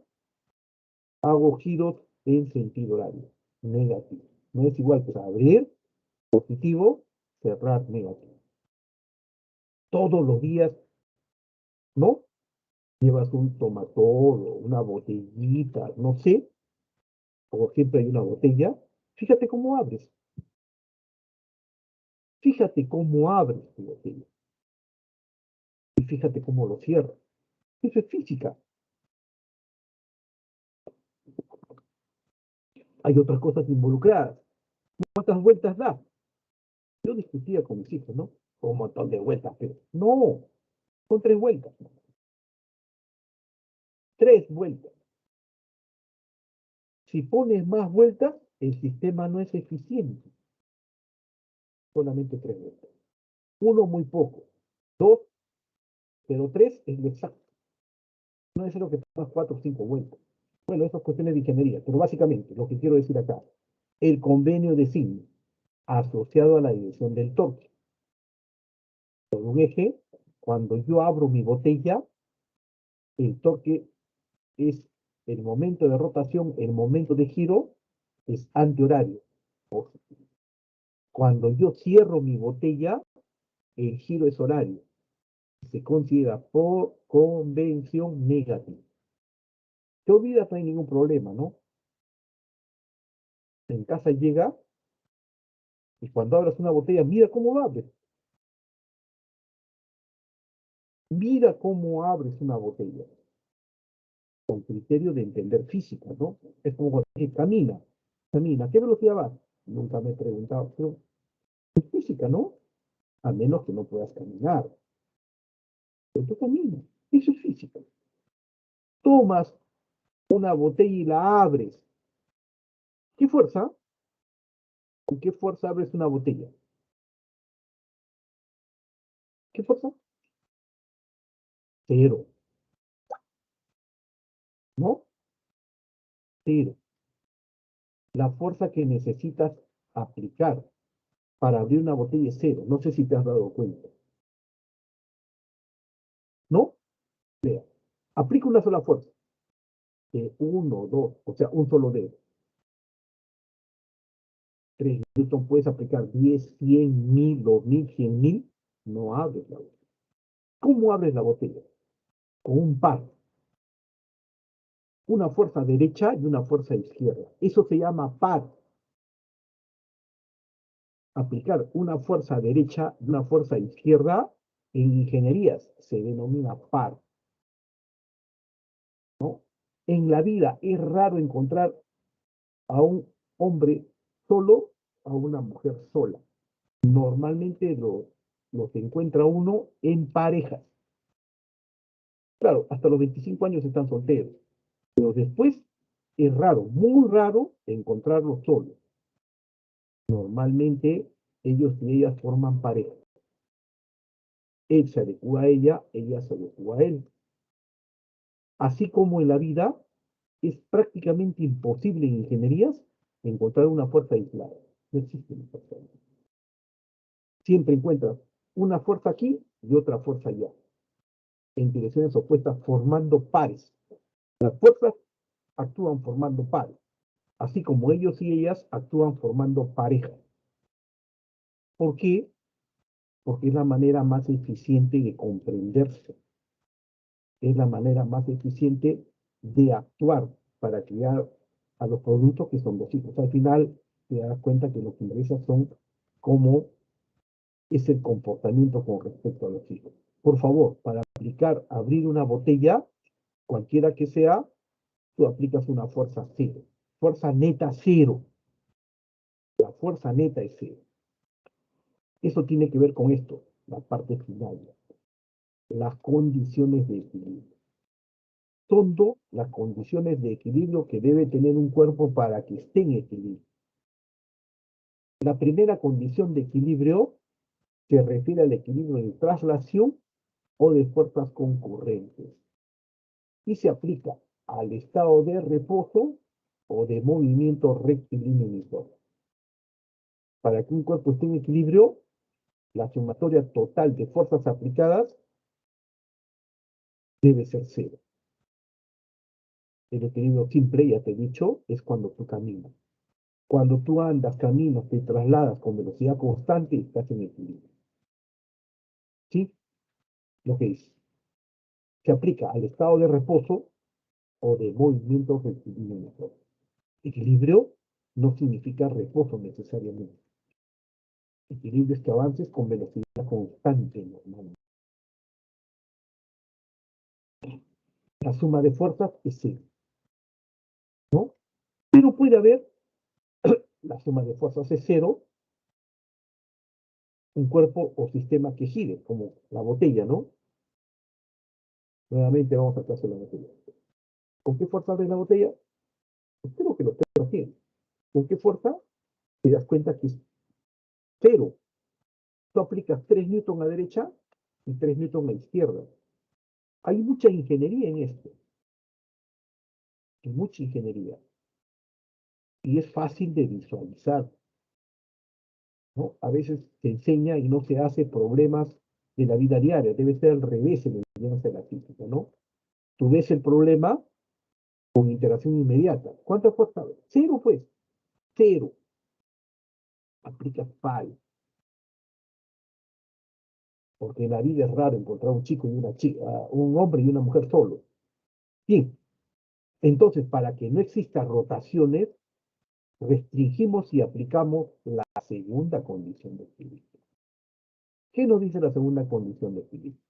hago giros en sentido horario, negativo. No es igual que abrir, positivo, cerrar, negativo. Todos los días, ¿no? Llevas un tomatol o una botellita, no sé, o siempre hay una botella. Fíjate cómo abres. Fíjate cómo abres tu botella. Y fíjate cómo lo cierras. Eso es física. Hay otras cosas involucradas. ¿Cuántas vueltas da? Yo discutía con mis hijos, ¿no? Un montón de vueltas, pero no, son 3 vueltas. 3 vueltas. Si pones más vueltas, el sistema no es eficiente. Solamente 3 vueltas. Uno, muy poco. Dos, pero tres es lo exacto. No es lo que tomas cuatro o cinco vueltas. Bueno, eso es cuestiones de ingeniería, pero básicamente lo que quiero decir acá, el convenio de signo asociado a la dirección del torque. Por un eje, cuando yo abro mi botella, el torque es el momento de rotación, el momento de giro es antihorario. Cuando yo cierro mi botella, el giro es horario. Se considera por convención negativa. Te olvidas, no hay ningún problema, ¿no? En casa llega y cuando abras una botella, mira cómo abres. Mira cómo abres una botella. Con criterio de entender física, ¿no? Es como cuando camina. Camina. ¿Qué velocidad vas? Nunca me he preguntado. Pero es física, ¿no? A menos que no puedas caminar. Pero tú caminas. Eso es física. Tomas una botella y la abres. ¿Qué fuerza? ¿Con qué fuerza abres una botella? ¿Qué fuerza? Cero, ¿no? Cero. La fuerza que necesitas aplicar para abrir una botella es cero. No sé si te has dado cuenta. ¿No? Vea. Aplica una sola fuerza. Uno, dos, o sea, un solo dedo. 3 Newton puedes aplicar 10, 100, 1000, 2000, 100.000. No abres la botella. ¿Cómo abres la botella? Con un par. Una fuerza derecha y una fuerza izquierda. Eso se llama par. Aplicar una fuerza derecha y una fuerza izquierda en ingenierías se denomina par. En la vida es raro encontrar a un hombre solo, a una mujer sola. Normalmente los encuentra uno en parejas. Claro, hasta los 25 años están solteros, pero después es raro, muy raro encontrarlos solos. Normalmente ellos y ellas forman pareja. Él se adecua a ella se adecua a él. Así como en la vida es prácticamente imposible en ingenierías encontrar una fuerza aislada. No existe una fuerza aislada. Siempre encuentras una fuerza aquí y otra fuerza allá, en direcciones opuestas, formando pares. Las fuerzas actúan formando pares, así como ellos y ellas actúan formando pareja. ¿Por qué? Porque es la manera más eficiente de comprenderse, es la manera más eficiente de actuar para crear a los productos que son los hijos. Al final te das cuenta que lo que interesa son cómo es el comportamiento con respecto a los hijos. Por favor, para aplicar, abrir una botella, cualquiera que sea, tú aplicas una fuerza cero. Fuerza neta cero. La fuerza neta es cero. Eso tiene que ver con esto, la parte final, las condiciones de equilibrio. Todo las condiciones de equilibrio que debe tener un cuerpo para que esté en equilibrio. La primera condición de equilibrio se refiere al equilibrio de traslación o de fuerzas concurrentes y se aplica al estado de reposo o de movimiento rectilíneo uniforme. Para que un cuerpo esté en equilibrio, la sumatoria total de fuerzas aplicadas debe ser cero. El equilibrio simple, ya te he dicho, es cuando tú caminas. Cuando tú andas, caminas, te trasladas con velocidad constante, estás en equilibrio. ¿Sí? Lo que es. Se aplica al estado de reposo o de movimiento rectilíneo uniforme. Equilibrio no significa reposo necesariamente. Equilibrio es que avances con velocidad constante normalmente. La suma de fuerzas es cero, ¿no? Pero puede haber, la suma de fuerzas es cero, un cuerpo o sistema que gire, como la botella, ¿no? Nuevamente vamos a caso de la botella. ¿Con qué fuerza abre la botella? Pues creo que lo tiene. ¿Con qué fuerza? Te das cuenta que es cero. Tú aplicas 3 newton a derecha y 3 newton a izquierda. Hay mucha ingeniería en esto, hay mucha ingeniería. Y es fácil de visualizar, ¿no? A veces se enseña y no se hace problemas de la vida diaria. Debe ser al revés en la enseñanza de la física, ¿no? Tú ves el problema con interacción inmediata. ¿Cuánta fuerza? Cero, pues. Cero. Aplicas PAL. Porque en la vida es raro encontrar un chico y una chica, un hombre y una mujer solo. Bien, entonces para que no existan rotaciones, restringimos y aplicamos la segunda condición de equilibrio. ¿Qué nos dice la segunda condición de equilibrio?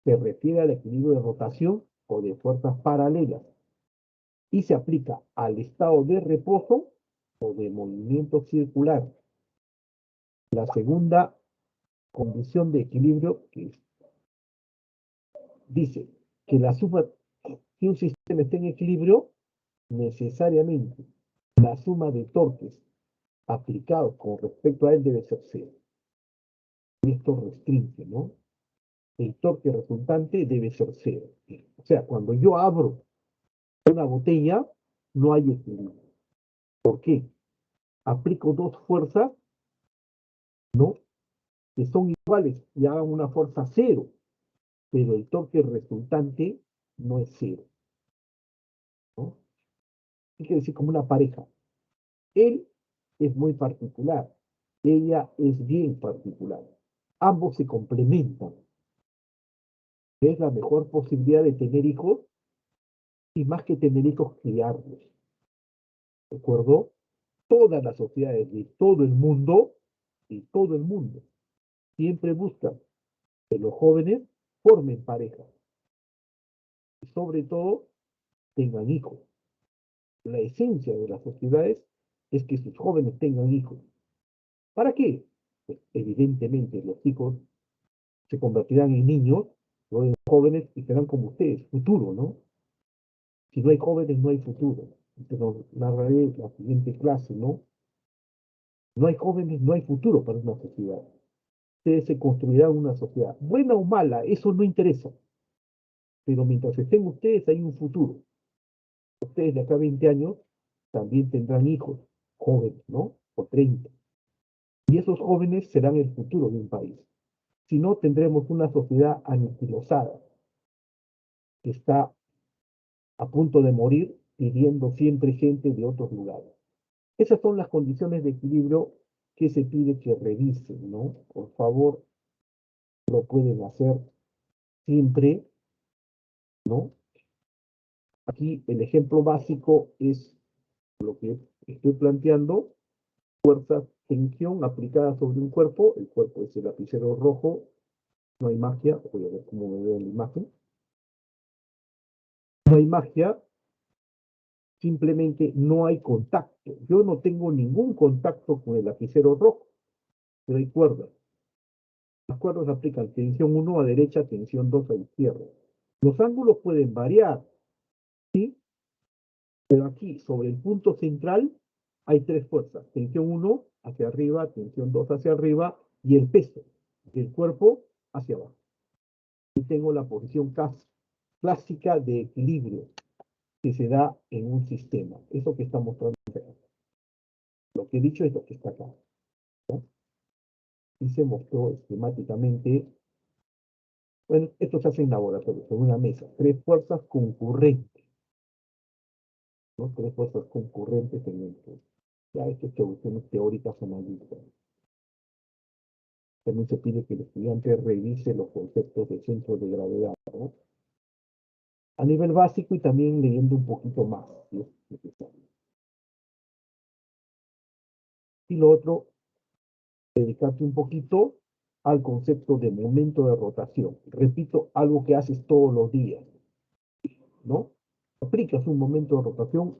Se refiere al equilibrio de rotación o de fuerzas paralelas y se aplica al estado de reposo o de movimiento circular. La segunda condición de equilibrio dice que la suma, si un sistema está en equilibrio, necesariamente la suma de torques aplicados con respecto a él debe ser cero. Y esto restringe, ¿no? El torque resultante debe ser cero. O sea, cuando yo abro una botella, no hay equilibrio. ¿Por qué? Aplico dos fuerzas, ¿no? Que son iguales y hagan una fuerza cero, pero el torque resultante no es cero, ¿no? ¿Qué quiere decir? Como una pareja. Él es muy particular, ella es bien particular. Ambos se complementan. Es la mejor posibilidad de tener hijos y más que tener hijos, criarlos. ¿De acuerdo? Todas las sociedades de todo el mundo, siempre buscan que los jóvenes formen pareja y sobre todo tengan hijos. La esencia de las sociedades es que sus jóvenes tengan hijos. ¿Para qué? Pues, evidentemente los hijos se convertirán en niños, luego en jóvenes y serán como ustedes, futuro, ¿no? Si no hay jóvenes, no hay futuro. Te lo narraré la siguiente clase, ¿no? No hay jóvenes, no hay futuro para una sociedad. Ustedes se construirán una sociedad, buena o mala, eso no interesa. Pero mientras estén ustedes, hay un futuro. Ustedes de acá a 20 años también tendrán hijos, jóvenes, ¿no? O 30. Y esos jóvenes serán el futuro de un país. Si no, tendremos una sociedad aniquilosada, que está a punto de morir, pidiendo siempre gente de otros lugares. Esas son las condiciones de equilibrio que se pide que revisen, ¿no? Por favor, lo pueden hacer siempre, ¿no? Aquí el ejemplo básico es lo que estoy planteando, fuerza, tensión aplicada sobre un cuerpo, el cuerpo es el lapicero rojo, no hay magia, voy a ver cómo me veo en la imagen, no hay magia, simplemente no hay contacto, yo no tengo ningún contacto con el lapicero rojo, pero hay cuerdas. Las cuerdas aplican tensión 1 a derecha, tensión 2 a izquierda. Los ángulos pueden variar, ¿sí? Pero aquí, sobre el punto central, hay tres fuerzas. Tensión 1 hacia arriba, tensión 2 hacia arriba y el peso del cuerpo hacia abajo. Y tengo la posición clásica de equilibrio que se da en un sistema. Eso que está mostrando acá. Lo que he dicho es lo que está acá, ¿no? Y se mostró esquemáticamente. Bueno, esto se hace en laboratorio, en una mesa. Tres fuerzas concurrentes, ¿no? Tres fuerzas concurrentes en el. Ya estas soluciones teóricas analistas. También se pide que el estudiante revise los conceptos de centro de gravedad, ¿no? A nivel básico y también leyendo un poquito más, si es necesario. Y lo otro, dedicarte un poquito al concepto de momento de rotación. Repito, algo que haces todos los días, ¿no? Aplicas un momento de rotación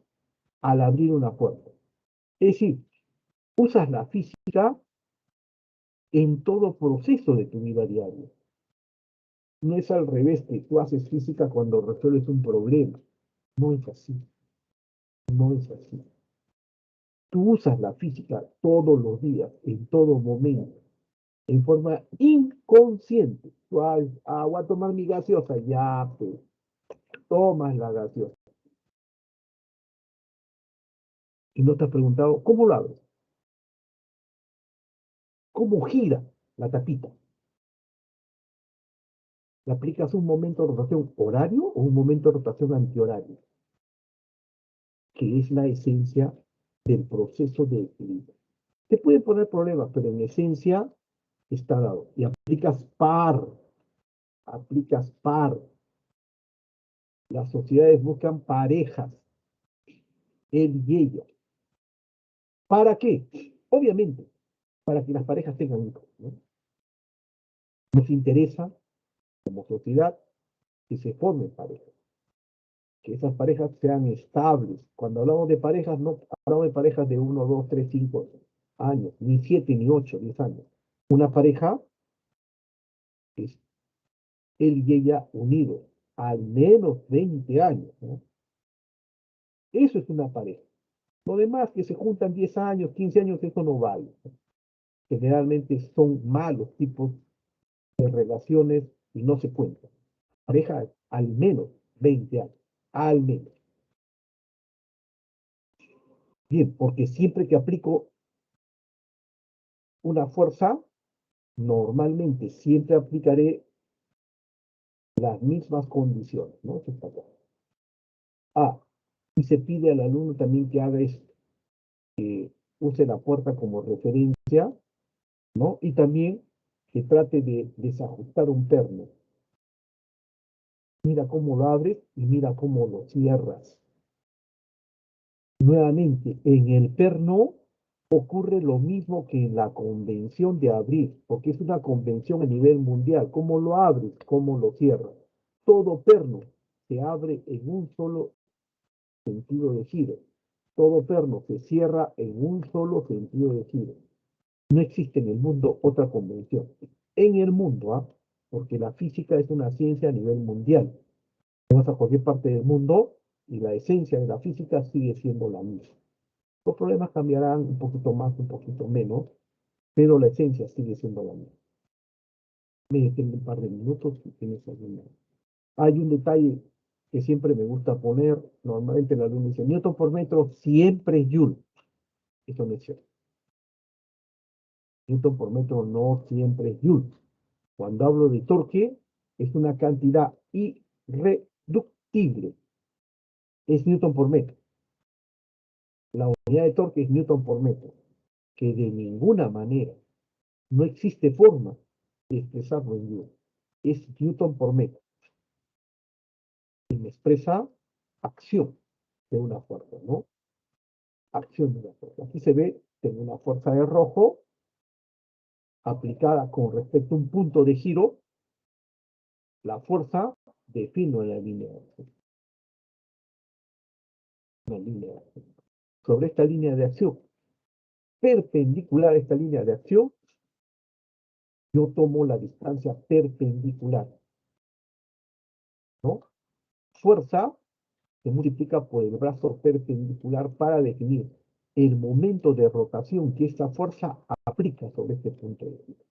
al abrir una puerta. Es decir, usas la física en todo proceso de tu vida diaria. No es al revés que tú haces física cuando resuelves un problema. No es así. No es así. Tú usas la física todos los días, en todo momento. en forma inconsciente. Tú, voy a tomar mi gaseosa, ya, pues, tomas la gaseosa. Y no te has preguntado, ¿cómo lo abres? ¿Cómo gira la tapita? ¿Le aplicas un momento de rotación horario o un momento de rotación antihorario? Que es la esencia del proceso de equilibrio. Te puede poner problemas, pero en esencia está dado. Y aplicas par. Las sociedades buscan parejas, él y ella. ¿Para qué? Obviamente, para que las parejas tengan hijos, ¿no? Nos interesa, como sociedad, que se formen parejas, que esas parejas sean estables. Cuando hablamos de parejas, no hablamos de parejas de 1, 2, 3, 5 años, ni 7, ni 8, 10 años. Una pareja es él y ella unidos, al menos 20 años, ¿no? Eso es una pareja. Lo demás que se juntan 10 años, 15 años, eso no vale. Generalmente son malos tipos de relaciones y no se cuentan. Pareja al menos 20 años, al menos. Bien, porque siempre que aplico una fuerza, normalmente siempre aplicaré las mismas condiciones, ¿no? Eso está claro. Y se pide al alumno también que haga esto, use la puerta como referencia, ¿no? Y también que trate de desajustar un perno. Mira cómo lo abres y mira cómo lo cierras. Nuevamente, en el perno ocurre lo mismo que en la convención de abrir, porque es una convención a nivel mundial. ¿Cómo lo abres? ¿Cómo lo cierras? Todo perno se abre en un solo sentido de giro. Todo perno se cierra en un solo sentido de giro. No existe en el mundo otra convención. En el mundo, ¿ah? Porque la física es una ciencia a nivel mundial. Vas a cualquier parte del mundo y la esencia de la física sigue siendo la misma. Los problemas cambiarán un poquito más, un poquito menos, pero la esencia sigue siendo la misma. Me detengo un par de minutos si tienes alguna. Hay un detalle que siempre me gusta poner. Normalmente el alumno dice, Newton por metro siempre es Joule. Eso no es cierto. Newton por metro no siempre es Joule. Cuando hablo de torque, es una cantidad irreductible. Es Newton por metro. La unidad de torque es Newton por metro. Que de ninguna manera no existe forma de expresarlo en Joule. Es Newton por metro. Y me expresa acción de una fuerza, ¿no? Acción de una fuerza. Aquí se ve, tengo una fuerza de rojo aplicada con respecto a un punto de giro. La fuerza defino en la línea de acción. Una línea de acción. Sobre esta línea de acción, perpendicular a esta línea de acción, yo tomo la distancia perpendicular, ¿no? Fuerza se multiplica por el brazo perpendicular para definir el momento de rotación que esta fuerza aplica sobre este punto de giro.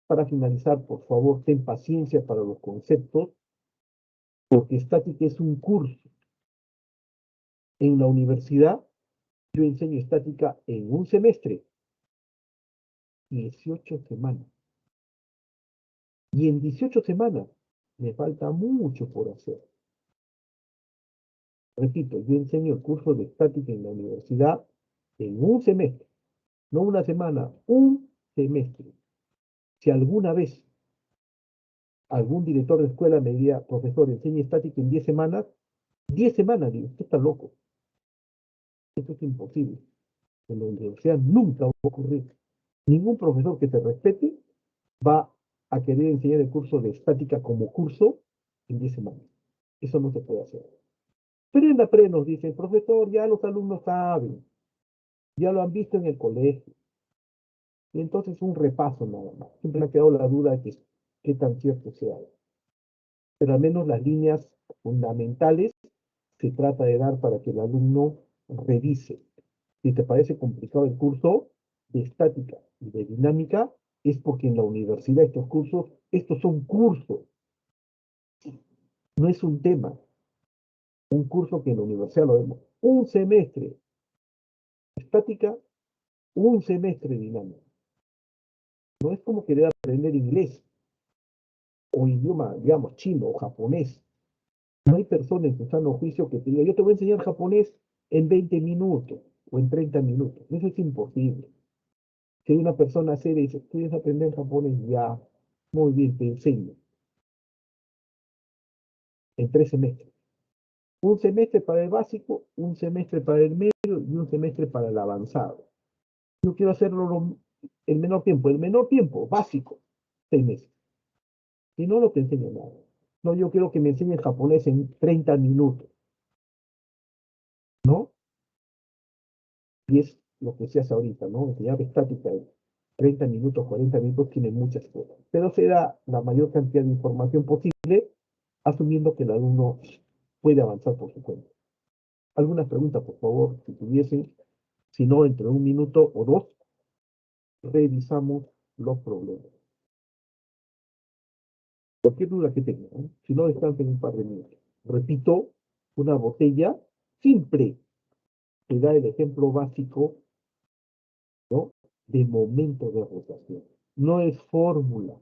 Para finalizar, por favor, ten paciencia para los conceptos, porque estática es un curso. En la universidad, yo enseño estática en un semestre, 18 semanas. Y en 18 semanas me falta mucho por hacer. Repito, yo enseño el curso de estática en la universidad en un semestre, no una semana, un semestre. Si alguna vez algún director de escuela me diría, profesor, enseña estática en 10 semanas, digo, usted está loco. Esto es imposible. En la universidad nunca va a ocurrir. Ningún profesor que te respete va a querer enseñar el curso de estática como curso en 10 semanas. Eso no se puede hacer. Pero en la pre nos dice, profesor, ya los alumnos saben, ya lo han visto en el colegio. Y entonces un repaso nada más. Siempre me ha quedado la duda de qué tan cierto sea. Pero al menos las líneas fundamentales se trata de dar para que el alumno revise. Si te parece complicado el curso de estática y de dinámica, es porque en la universidad estos son cursos, no es un tema. Un curso que en la universidad lo vemos un semestre estática, un semestre dinámica. No es como querer aprender inglés o idioma, digamos, chino o japonés. No hay persona en su sano juicio que te diga, yo te voy a enseñar japonés en 20 minutos o en 30 minutos. Eso es imposible. Si hay una persona seria y dice, ¿quieres aprender japonés? Ya, muy bien, te enseño. En 3 semestres. Un semestre para el básico, un semestre para el medio y un semestre para el avanzado. Yo quiero hacerlo el menor tiempo, básico, 6 meses. Si no, no te enseño nada. No, yo quiero que me enseñes japonés en 30 minutos, ¿no? Y es lo que se hace ahorita, ¿no? Enseñar estática en 30 minutos, 40 minutos, tiene muchas cosas. Pero se da la mayor cantidad de información posible, asumiendo que el alumno puede avanzar por su cuenta. Algunas preguntas, por favor, si tuviesen, si no, entre 1 minuto o 2, revisamos los problemas. Cualquier duda que tengan, ¿no? Si no, descansen un par de minutos. Repito, una botella siempre te da el ejemplo básico, ¿no? De momento de rotación. No es fórmula,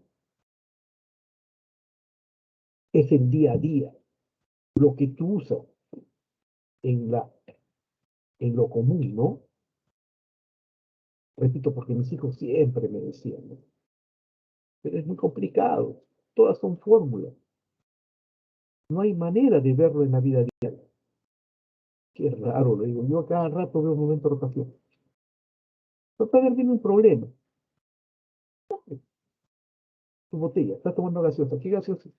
es el día a día, lo que tú usas en, en lo común, ¿no? Repito, porque mis hijos siempre me decían, ¿no? Pero es muy complicado, todas son fórmulas. No hay manera de verlo en la vida diaria. Qué raro, lo digo. Yo a cada rato veo un momento de rotación. Pero tiene un problema. Tu botella, estás tomando gaseosa. ¿Qué gaseosa?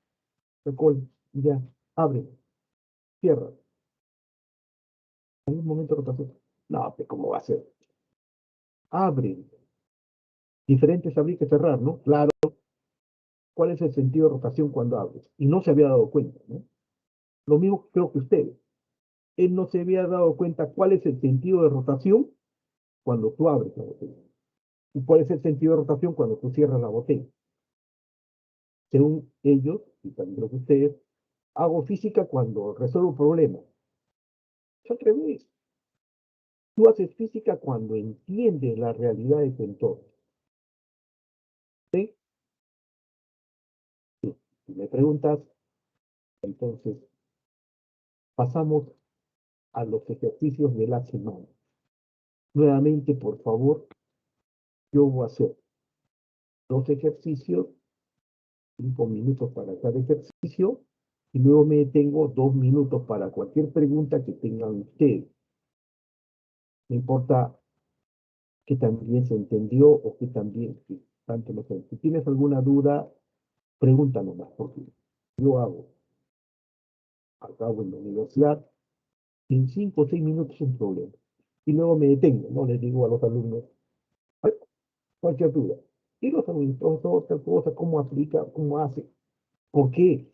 Alcohol. Ya, abre, cierra. Hay un momento de rotación. No, pues, ¿cómo va a ser? Abre. Diferente es abrir que cerrar, ¿no? Claro. ¿Cuál es el sentido de rotación cuando abres? Y no se había dado cuenta, ¿no? Lo mismo creo que ustedes. Él no se había dado cuenta cuál es el sentido de rotación cuando tú abres la botella. ¿Y cuál es el sentido de rotación cuando tú cierras la botella? Según ellos, y también creo que ustedes, hago física cuando resuelvo problemas. Es al revés. Tú haces física cuando entiendes la realidad de tu entorno. ¿Sí? Sí. Si me preguntas, entonces pasamos a los ejercicios de la semana. Nuevamente, por favor, yo voy a hacer 2 ejercicios, 5 minutos para cada ejercicio, y luego me detengo 2 minutos para cualquier pregunta que tengan ustedes. No importa que también se entendió o que también que tanto no sé. Si tienes alguna duda, pregúntanos más, porque yo acabo en la universidad, en 5 o 6 minutos es un problema. Y luego me detengo, no les digo a los alumnos, "Ay, cualquier duda". Y los alumnos, otra cosa, cómo aplica, cómo hace, por qué,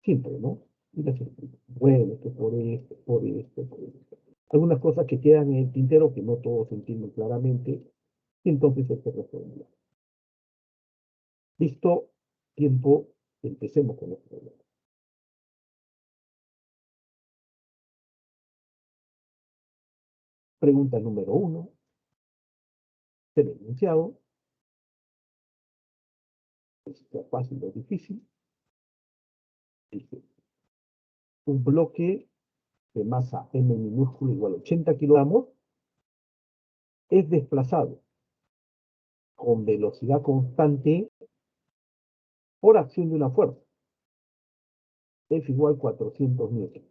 siempre, ¿no? Y les explico, bueno, esto por esto, por esto. Algunas cosas que quedan en el tintero que no todos entienden claramente, y entonces hay que resolverlas. Listo, tiempo, empecemos con los problemas. Pregunta número 1, el enunciado, es fácil o difícil. Dice, un bloque de masa m minúsculo igual a 80 kilogramos es desplazado con velocidad constante por acción de una fuerza. Es igual a 400 newtons.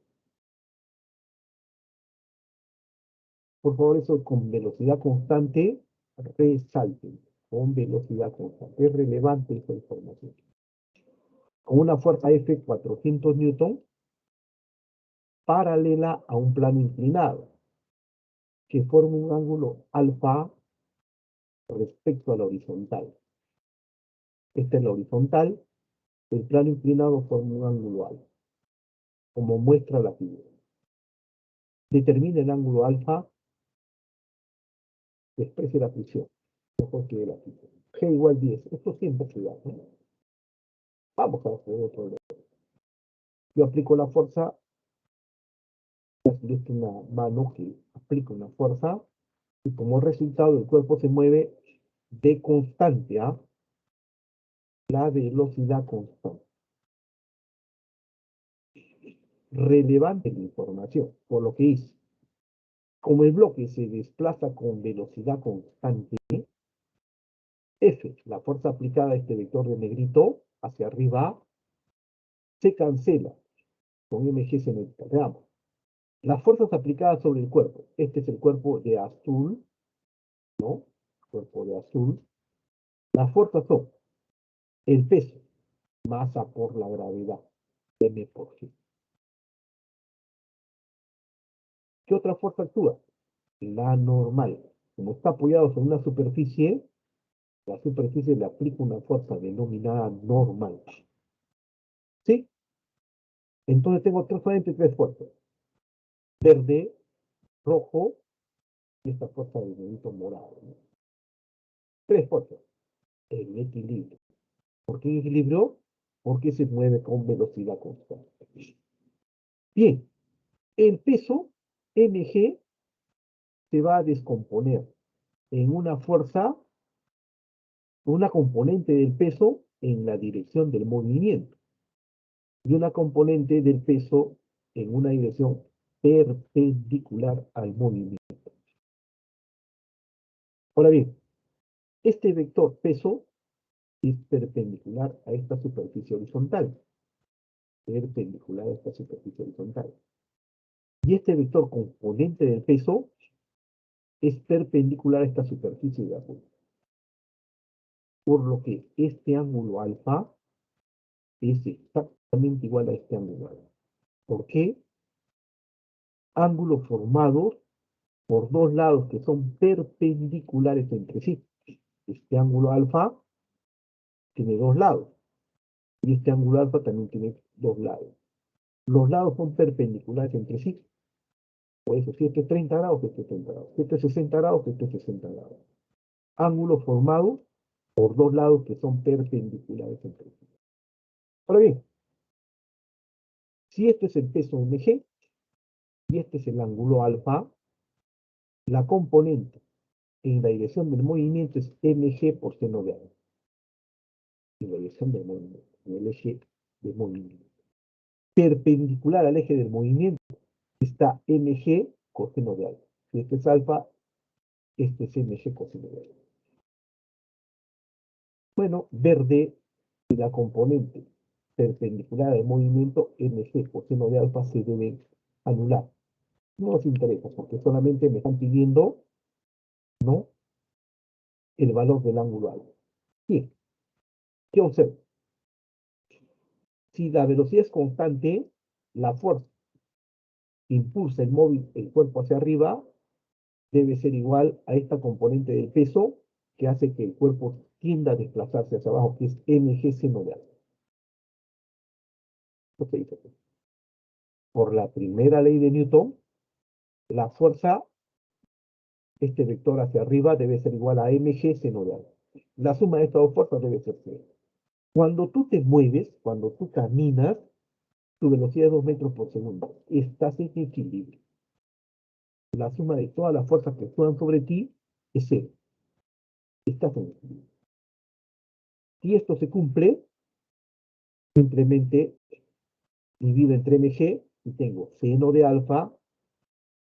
Por favor, eso con velocidad constante, resalten. Con velocidad constante. Es relevante esa información. Con una fuerza F 400 newtons paralela a un plano inclinado que forma un ángulo alfa respecto a la horizontal. Esta es la horizontal, el plano inclinado forma un ángulo alfa, como muestra la figura. Determina el ángulo alfa Desprecie la prisión. Mejor que la prisión. G igual 10. Esto siempre se da, ¿no? Vamos a hacer otro problema. Yo aplico la fuerza. Es una mano que aplica una fuerza. Y como resultado el cuerpo se mueve de constante, ¿ah? La velocidad constante. Relevante la información, por lo que es, como el bloque se desplaza con velocidad constante, F, la fuerza aplicada a este vector de negrito hacia arriba, se cancela con mg cinética. Veamos. Las fuerzas aplicadas sobre el cuerpo. Este es el cuerpo de azul, ¿no? Cuerpo de azul. Las fuerzas son el peso, masa por la gravedad, m por g. ¿Qué otra fuerza actúa? La normal. Como está apoyado sobre una superficie, la superficie le aplica una fuerza denominada normal. ¿Sí? Entonces tengo solamente tres fuerzas. Verde, rojo y esta fuerza de negrito morado, ¿no? Tres fuerzas. En equilibrio. ¿Por qué en equilibrio? Porque se mueve con velocidad constante. Bien, el peso mg se va a descomponer en una fuerza, una componente del peso en la dirección del movimiento y una componente del peso en una dirección perpendicular al movimiento. Ahora bien, este vector peso es perpendicular a esta superficie horizontal. Perpendicular a esta superficie horizontal. Y este vector componente del peso es perpendicular a esta superficie de azul. Por lo que este ángulo alfa es exactamente igual a este ángulo alfa. ¿Por qué? Ángulos formados por dos lados que son perpendiculares entre sí. Este ángulo alfa tiene dos lados y este ángulo alfa también tiene dos lados. Los lados son perpendiculares entre sí. Por eso, si este es 30 grados, este es 30 grados. Si este es 60 grados, este es 60 grados. Ángulo formado por dos lados que son perpendiculares entre sí. Ahora bien, si este es el peso mg y este es el ángulo alfa, la componente en la dirección del movimiento es mg por seno de alfa. En la dirección del movimiento, en el eje de movimiento. Perpendicular al eje del movimiento está mg coseno de alfa. Si este es alfa, este es mg coseno de alfa. Bueno, verde y la componente perpendicular al movimiento mg coseno de alfa se deben anular. No nos interesa porque solamente me están pidiendo, ¿no?, el valor del ángulo alfa. Bien, ¿qué observo? Si la velocidad es constante, la fuerza que impulsa el móvil, el cuerpo hacia arriba, debe ser igual a esta componente del peso que hace que el cuerpo tienda a desplazarse hacia abajo, que es mg seno de alfa. ¿Qué se dice? Por la primera ley de Newton, la fuerza, este vector hacia arriba, debe ser igual a mg seno de alfa. La suma de estas dos fuerzas debe ser 0. Cuando tú te mueves, cuando tú caminas, tu velocidad es 2 metros por segundo. Estás en equilibrio. La suma de todas las fuerzas que actúan sobre ti es 0. Estás en equilibrio. Si esto se cumple, simplemente divido entre mg y tengo seno de alfa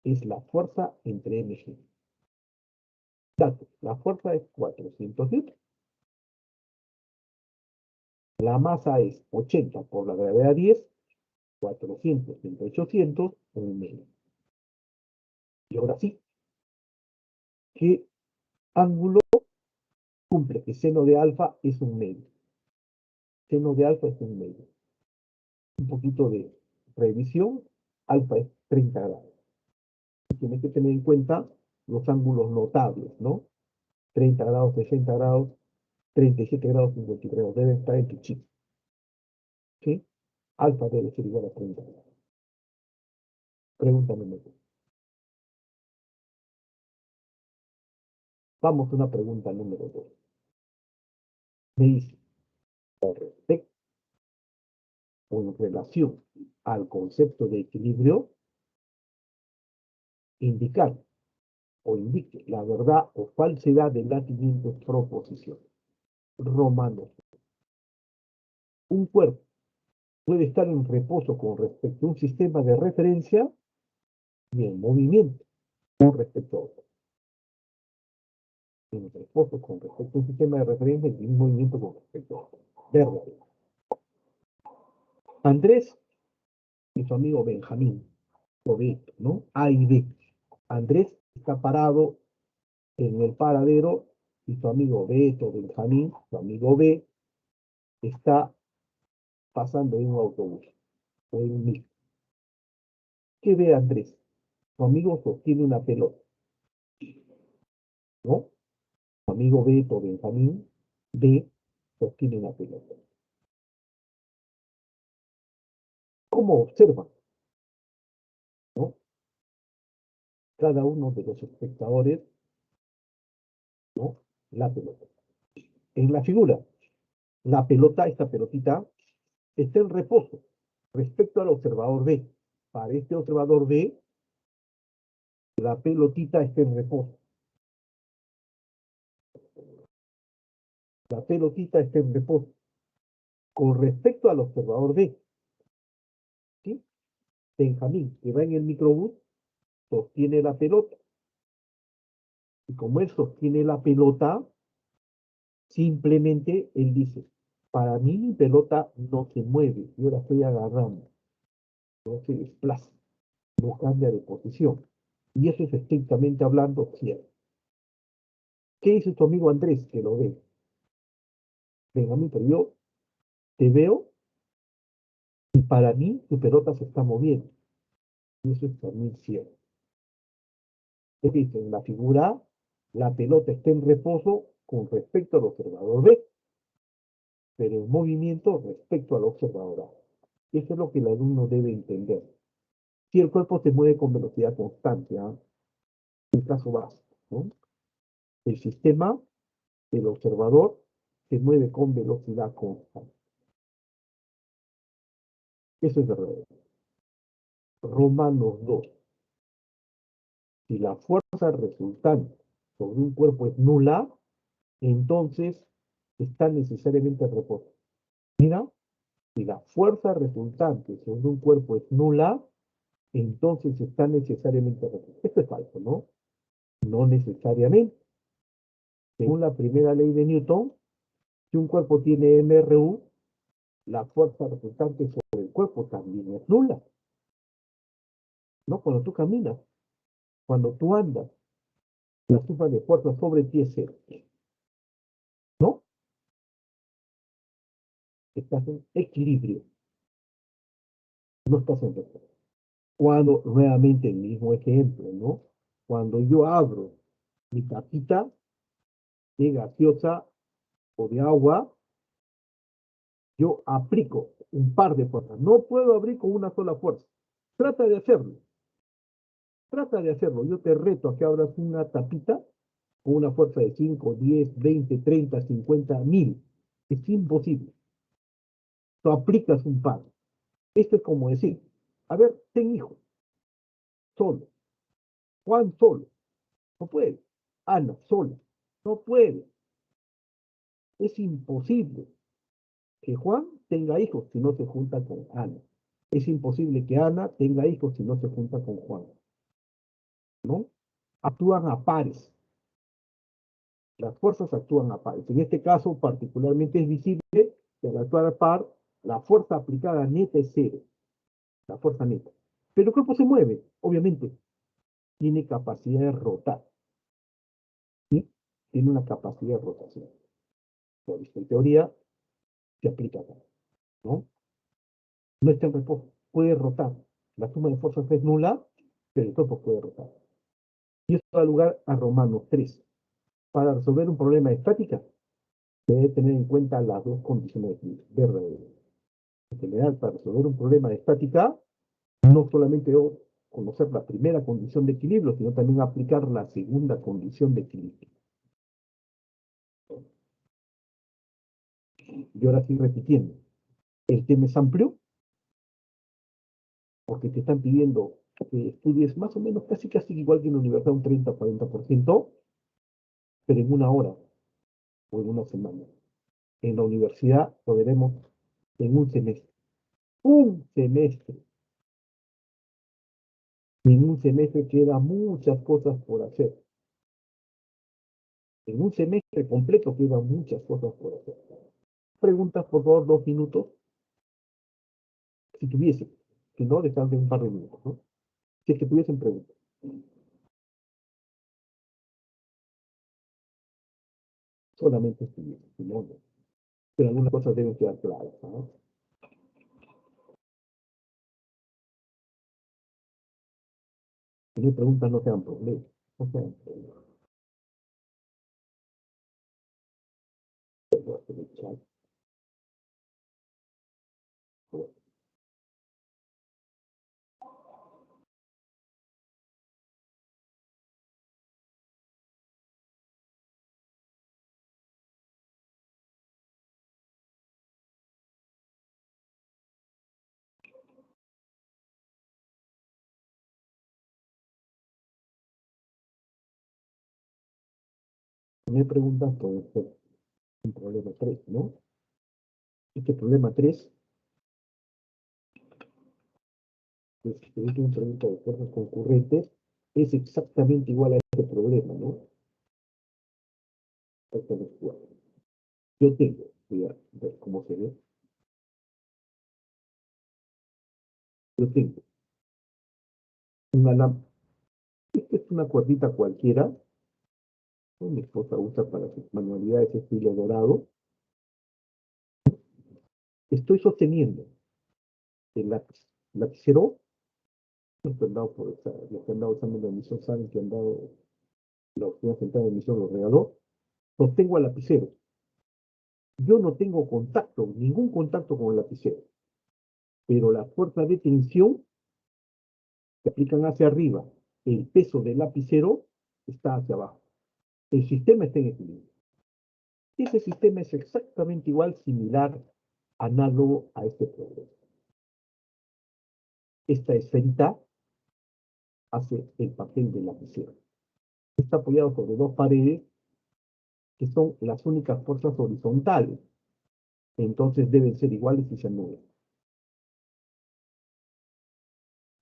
es la fuerza entre mg. Datos, la fuerza es 400 newtons. La masa es 80 por la gravedad 10, 400 entre 800, 1 medio. Y ahora sí, ¿qué ángulo cumple? Que seno de alfa es 1 medio. Seno de alfa es 1 medio. Un poquito de revisión, alfa es 30 grados. Tienes que tener en cuenta los ángulos notables, ¿no? 30 grados, 60 grados, 37 grados, 53 grados. Deben estar en tu chip. ¿Sí? Alfa debe ser igual a 30 grados. Pregúntame. Vamos a una pregunta número 2. Me dice, con respecto o en relación al concepto de equilibrio, indicar o indique la verdad o falsedad de la siguiente proposición. Romanos. Un cuerpo puede estar en reposo con respecto a un sistema de referencia y en movimiento con respecto a otro. En reposo con respecto a un sistema de referencia y en movimiento con respecto a otro. Verdad. Andrés y su amigo Benjamín, o Beto, ¿no? A y B. Andrés está parado en el paradero y su amigo Beto, Benjamín, su amigo B, está pasando en un autobús o en un micro. ¿Qué ve Andrés? Su amigo sostiene una pelota, ¿no? Su amigo Beto, Benjamín, B, sostiene una pelota. ¿Cómo observa, ¿no? Cada uno de los espectadores, ¿no? La pelota. En la figura, la pelota, esta pelotita, está en reposo respecto al observador B. Para este observador B, la pelotita está en reposo. La pelotita está en reposo. Con respecto al observador B, ¿sí? Benjamín, que va en el microbús, sostiene la pelota. Y como él sostiene la pelota, simplemente él dice, para mí mi pelota no se mueve, yo la estoy agarrando, no se desplaza, no cambia de posición. Y eso es estrictamente hablando cierto. ¿Qué dice tu amigo Andrés que lo ve? Benjamín, pero yo te veo y para mí tu pelota se está moviendo. Y eso es también cierto. Es decir, en la figura, la pelota está en reposo con respecto al observador B, pero en movimiento respecto al observador A. Eso es lo que el alumno debe entender. Si el cuerpo se mueve con velocidad constante, ¿eh? En caso básico, ¿no? El sistema, el observador, se mueve con velocidad constante. Eso es verdadero. Romanos 2. Si la fuerza resultante sobre un cuerpo es nula, entonces está necesariamente en reposo. Mira, si la fuerza resultante sobre un cuerpo es nula, entonces está necesariamente en reposo. Esto es falso, ¿no? No necesariamente. Según la primera ley de Newton, si un cuerpo tiene MRU, la fuerza resultante sobre el cuerpo también es nula. ¿No? Cuando tú caminas, cuando tú andas, la suma de fuerza sobre ti es cero. ¿No? Estás en equilibrio, no estás en reposo. Cuando, nuevamente el mismo ejemplo, ¿no? Cuando yo abro mi tapita de gaseosa o de agua, yo aplico un par de fuerzas. No puedo abrir con una sola fuerza. Trata de hacerlo. Trata de hacerlo. Yo te reto a que abras una tapita con una fuerza de 5, 10, 20, 30, 50, 1000. Es imposible. Tú aplicas un par. Esto es como decir, a ver, ten hijos, solo. Juan solo. No puede. Ana sola. No puede. Es imposible que Juan tenga hijos si no se junta con Ana. Es imposible que Ana tenga hijos si no se junta con Juan. ¿No? Actúan a pares. Las fuerzas actúan a pares. En este caso, particularmente es visible que al actuar a par, la fuerza aplicada neta es cero. La fuerza neta. Pero el cuerpo se mueve, obviamente. Tiene capacidad de rotar. ¿Sí? Tiene una capacidad de rotación. Lo visto en teoría, se aplica acá. ¿No? No está en reposo. Puede rotar. La suma de fuerzas es nula, pero el cuerpo puede rotar. Y esto da lugar a Romanos 3. Para resolver un problema de estática, se debe tener en cuenta las dos condiciones verdaderas. En general, para resolver un problema de estática, no solamente debo conocer la primera condición de equilibrio, sino también aplicar la segunda condición de equilibrio. Y ahora sí repitiendo. El tema es amplio porque te están pidiendo que estudies más o menos casi igual que en la universidad, un 30-40%, pero en una hora o en una semana. En la universidad lo veremos en un semestre. Un semestre. Y en un semestre quedan muchas cosas por hacer. En un semestre completo quedan muchas cosas por hacer. Preguntas, por favor, 2 minutos, si tuviesen. Si no, descansen un par de minutos, ¿no? Si es que tuviesen preguntas. Solamente si tuviesen, si no, no. Pero algunas cosas deben quedar claras, ¿no? Si no hay preguntas, no sean problemas. No sean problemas. Voy a hacer el chat. Si no hay preguntas, puede ser un problema 3, ¿no? Este problema 3 es que es una pregunta de fuerzas concurrentes, es exactamente igual a este problema, ¿no? Exactamente igual. Yo tengo, voy a ver cómo se ve, yo tengo una lámpara, esta es una cuerdita cualquiera, ¿no? Mi esposa usa para sus manualidades estilo dorado. Estoy sosteniendo el lápiz, lapicero, los que han dado, los que han dado examen de admisión saben que han dado, la opción central de admisión los regaló, sostengo al lapicero. Yo no tengo contacto, ningún contacto con el lapicero, pero las fuerzas de tensión se aplican hacia arriba. El peso del lapicero está hacia abajo. El sistema está en equilibrio. Ese sistema es exactamente igual, similar, análogo a este problema. Esta esferita hace el papel del lapicero. Está apoyado sobre dos paredes que son las únicas fuerzas horizontales. Entonces deben ser iguales y se anulan.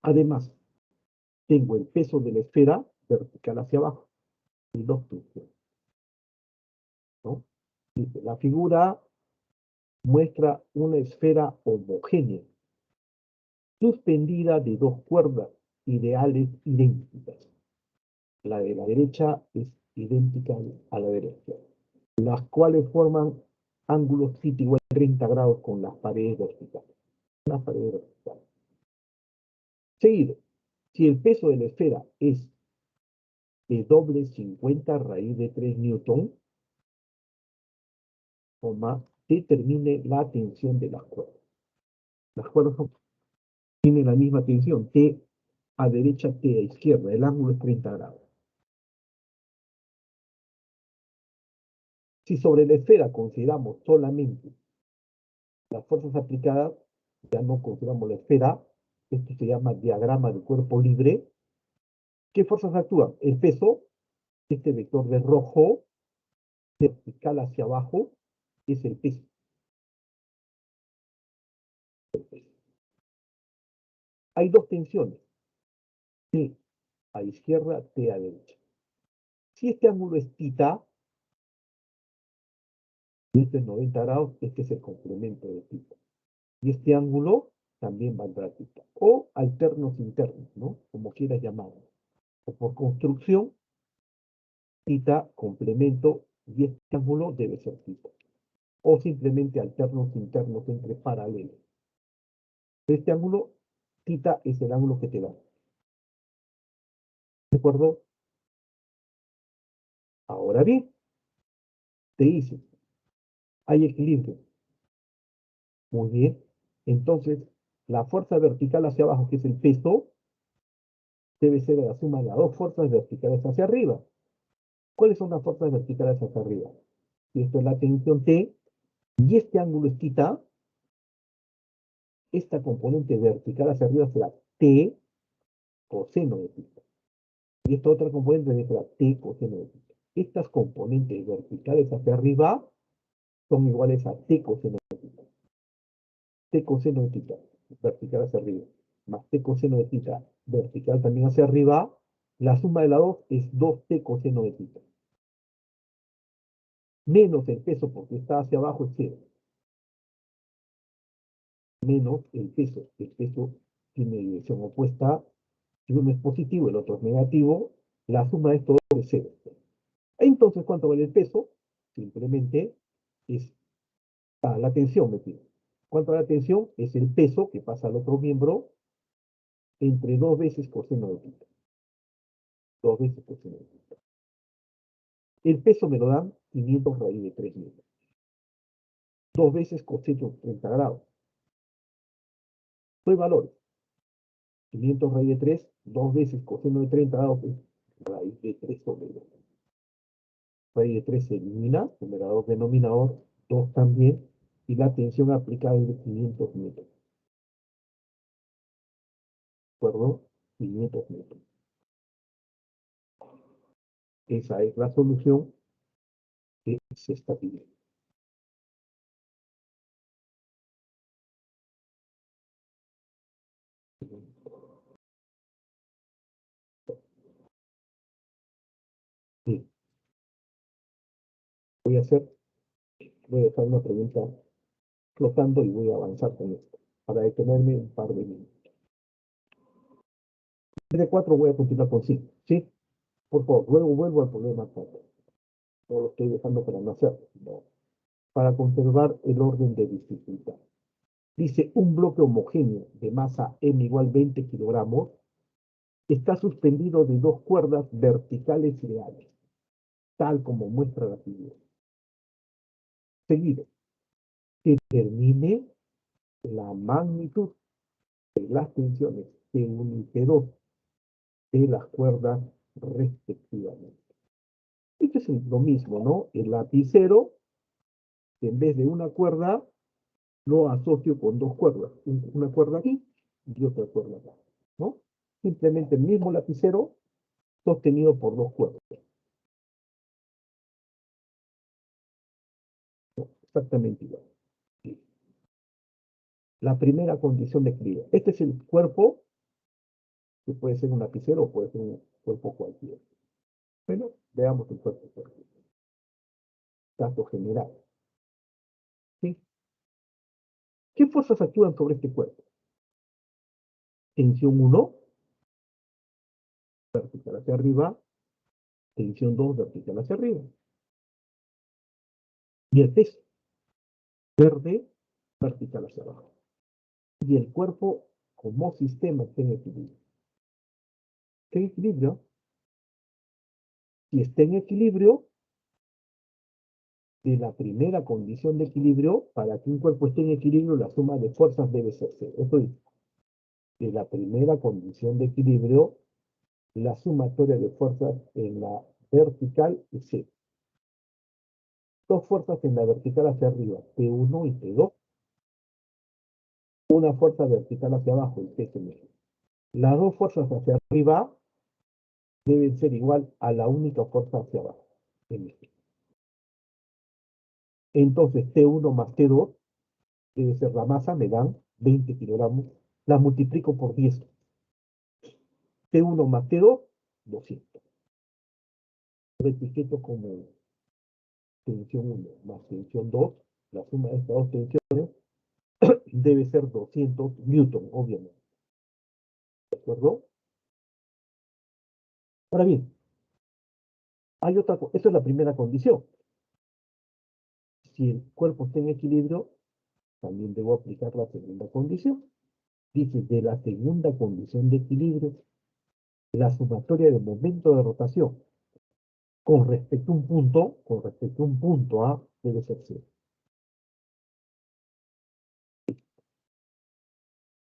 Además, tengo el peso de la esfera vertical hacia abajo y dos tensiones, ¿no? Dice, la figura muestra una esfera homogénea, suspendida de dos cuerdas ideales idénticas. La de la derecha es idéntica a la derecha, las cuales forman ángulos θ igual a 30 grados con las paredes verticales. Las paredes verticales. Seguido, si el peso de la esfera es de doble 50 raíz de 3 newton, determine la tensión de las cuerdas. Las cuerdas tienen la misma tensión, T a derecha, T a izquierda, el ángulo es 30 grados. Si sobre la esfera consideramos solamente las fuerzas aplicadas, ya no consideramos la esfera, esto se llama diagrama de cuerpo libre. ¿Qué fuerzas actúan? El peso, este vector de rojo, vertical hacia abajo, es el peso. Hay dos tensiones, T a izquierda, T a derecha. Si este ángulo es θ, y este es 90 grados, este es el complemento de θ. Y este ángulo también valdrá θ. O alternos internos, ¿no? Como quieras llamarlo. O por construcción, θ complemento y este ángulo debe ser θ. O simplemente alternos internos entre paralelos. Este ángulo, θ es el ángulo que te da. ¿De acuerdo? Ahora bien, te dice, hay equilibrio. Muy bien. Entonces, la fuerza vertical hacia abajo, que es el peso, debe ser la suma de las dos fuerzas verticales hacia arriba. ¿Cuáles son las fuerzas verticales hacia arriba? Si esto es la tensión T, y este ángulo es θ, esta componente vertical hacia arriba será T coseno de θ. Y esta otra componente será T coseno de θ. Estas componentes verticales hacia arriba son iguales a T coseno de θ. T coseno de θ, vertical hacia arriba, más T coseno de θ, vertical también hacia arriba, la suma de las dos es 2T coseno de θ. Menos el peso, porque está hacia abajo, es 0. Menos el peso tiene dirección opuesta. Si uno es positivo, el otro es negativo, la suma de estos dos es 0. Entonces, ¿cuánto vale el peso? Simplemente es la tensión metida. ¿Cuánto vale la tensión? Es el peso que pasa al otro miembro entre 2 veces coseno de θ. 2 veces coseno de θ. El peso me lo dan 500 raíz de 3 metros. 2 veces coseno de 30 grados. Doy valores. 500 raíz de 3, 2 veces coseno de 30 grados, raíz de 3 sobre 2. Raíz de 3 se elimina, numerador, denominador, 2 también, y la tensión aplicada es de 500 metros. ¿De acuerdo? 500 metros. Esa es la solución que se está pidiendo. Sí. Voy a dejar una pregunta flotando y voy a avanzar con esto, para detenerme un par de minutos. De 4 voy a continuar con 5, ¿sí? Por favor, luego vuelvo al problema 4. No lo estoy dejando para no hacerlo, no. Para conservar el orden de dificultad. Dice, un bloque homogéneo de masa m igual 20 kilogramos está suspendido de 2 cuerdas verticales reales, tal como muestra la figura. Seguido, determine la magnitud de las tensiones T1 y T2 de las cuerdas respectivamente. Esto es lo mismo, ¿no? El lapicero, en vez de una cuerda, lo asocio con 2 cuerdas. Una cuerda aquí y otra cuerda acá, ¿no? Simplemente el mismo lapicero sostenido por 2 cuerdas. No, exactamente igual. Sí. La primera condición de equilibrio. Este es el cuerpo, que puede ser un lapicero o puede ser un cuerpo cualquiera. Bueno, veamos el cuerpo cualquiera. Caso general. ¿Sí? ¿Qué fuerzas actúan sobre este cuerpo? Tensión 1, vertical hacia arriba. Tensión 2, vertical hacia arriba. Y el peso, verde, vertical hacia abajo. Y el cuerpo como sistema está en equilibrio. ¿Qué equilibrio? Si está en equilibrio, de la primera condición de equilibrio, para que un cuerpo esté en equilibrio, la suma de fuerzas debe ser cero. Esto es, de la primera condición de equilibrio, la sumatoria de fuerzas en la vertical es cero. Dos fuerzas en la vertical hacia arriba, T1 y T2. Una fuerza vertical hacia abajo, el TGM. Las dos fuerzas hacia arriba deben ser igual a la única fuerza hacia abajo. Entonces, T1 más T2 debe ser la masa, me dan 20 kilogramos. La multiplico por 10. T1 más T2, 200. Lo etiqueto como tensión 1 más tensión 2. La suma de estas dos tensiones debe ser 200 newton, obviamente. ¿De acuerdo? Ahora bien, hay otra cosa. Esa es la primera condición. Si el cuerpo está en equilibrio, también debo aplicar la segunda condición. Dice, de la segunda condición de equilibrio, la sumatoria del momento de rotación con respecto a un punto A debe ser cero.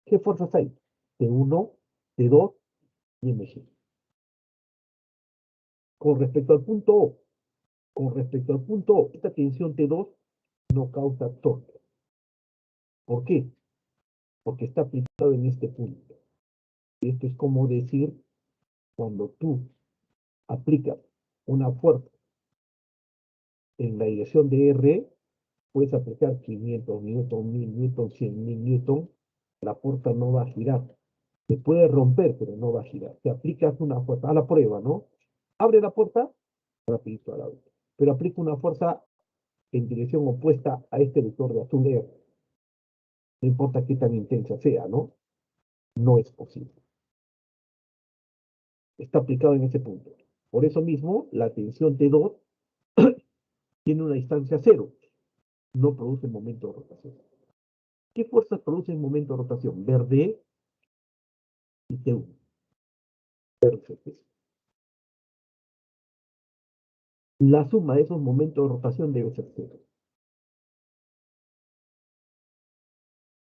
¿Qué fuerzas hay? T1, T2 y mg. Con respecto al punto O, esta tensión T2 no causa torque. ¿Por qué? Porque está aplicado en este punto. Esto es como decir, cuando tú aplicas una fuerza en la dirección de R, puedes aplicar 500 newton, 1000 newton, 100.000 newton, la puerta no va a girar. Se puede romper, pero no va a girar. Si aplicas una fuerza, a la prueba, ¿no? Abre la puerta, rapidito a la otra. Pero aplica una fuerza en dirección opuesta a este vector de azul R. No importa qué tan intensa sea, ¿no? No es posible. Está aplicado en ese punto. Por eso mismo, la tensión T2 tiene una distancia cero. No produce momento de rotación. ¿Qué fuerzas producen momento de rotación? Verde y T1. Perfecto. La suma de esos momentos de rotación debe ser cero.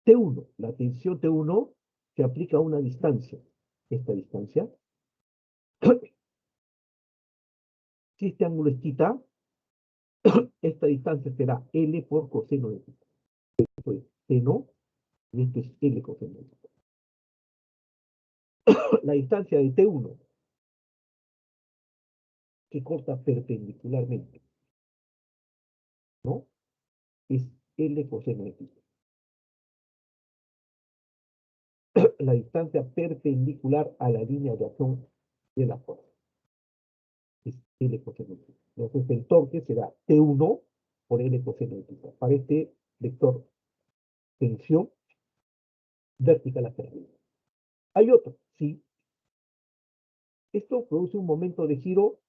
T1, la tensión T1 se aplica a una distancia. Esta distancia, si este ángulo es θ, esta distancia será L por coseno de θ. Esto es seno y esto es L coseno de θ. La distancia de T1 que corta perpendicularmente, ¿no? Es L coseno de θ. La distancia perpendicular a la línea de acción de la fuerza. Es L coseno de θ. Entonces el torque será T1 por L coseno de θ. Para este vector tensión vertical hacia arriba. Hay otro, sí. Esto produce un momento de giro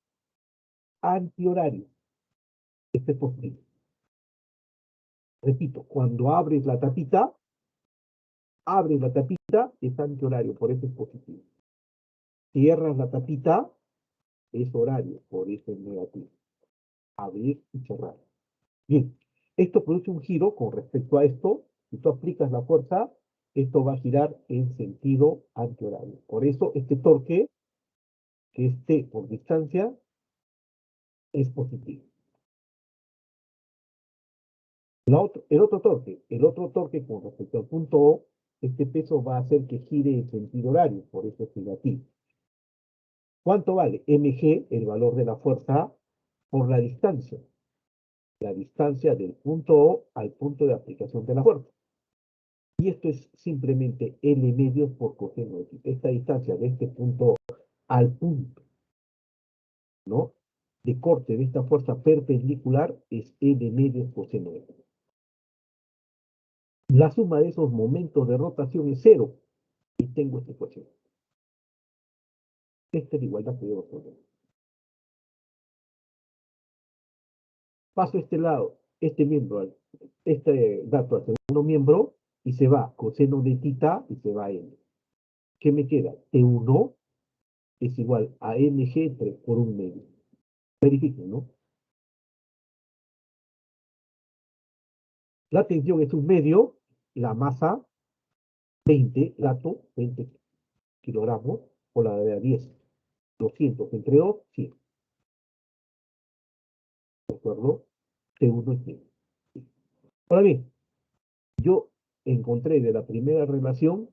antihorario. Este es positivo. Repito, cuando abres la tapita, es antihorario, por eso es positivo. Cierras la tapita, es horario, por eso es negativo. Abrir y cerrar. Bien, esto produce un giro con respecto a esto. Si tú aplicas la fuerza, esto va a girar en sentido antihorario. Por eso este torque, que es T por distancia, es positivo. El otro torque con respecto al punto O, este peso va a hacer que gire en sentido horario, por eso es negativo. ¿Cuánto vale? mg, el valor de la fuerza, por la distancia. La distancia del punto O al punto de aplicación de la fuerza. Y esto es simplemente L medio por coseno de θ. Esta distancia de este punto al punto, ¿no?, de corte de esta fuerza perpendicular es L medio coseno de θ. La suma de esos momentos de rotación es cero. Y tengo este ecuación. Esta es la igualdad que debo poner. Paso este lado, este dato al segundo miembro, y se va coseno de θ y se va a n. ¿Qué me queda? T1 es igual a mg 3 por 1 medio. Verifiquen, ¿no? La tensión es un medio, la masa 20, dato 20 kilogramos, por la de 10, 200 entre 2, 100. ¿De acuerdo? T1 es 100. Ahora bien, yo encontré de la primera relación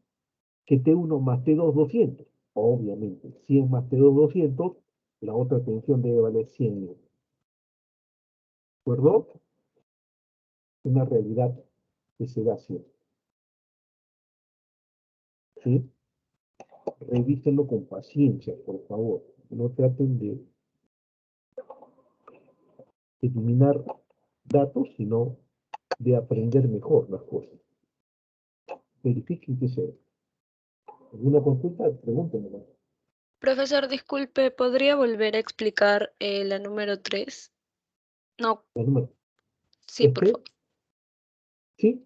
que T1 más T2, 200. Obviamente, 100 más T2, 200, la otra tensión debe valer 100 newton. ¿De acuerdo? Una realidad que se da siempre. ¿Sí? Revísenlo con paciencia, por favor. No traten de eliminar datos, sino de aprender mejor las cosas. Verifiquen que sea. ¿Alguna consulta? Pregúntenme. Profesor, disculpe, ¿podría volver a explicar la número 3? No, La número. sí, por favor. ¿Sí?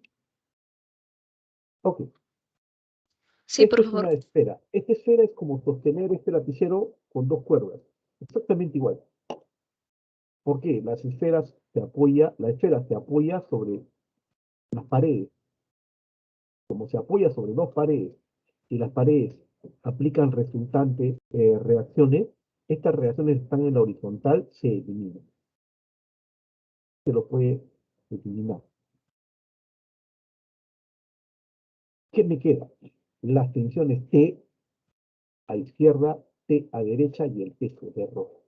Ok. Sí, Esto por es favor. una esfera. Esta esfera es como sostener este lapicero con dos cuerdas. Exactamente igual. ¿Por qué? La esfera se apoya sobre las paredes. Como se apoya sobre dos paredes y las paredes aplican resultantes reacciones, estas reacciones están en la horizontal, se eliminan. Se lo puede eliminar. ¿Qué me queda? Las tensiones T a izquierda, T a derecha y el peso de rojo.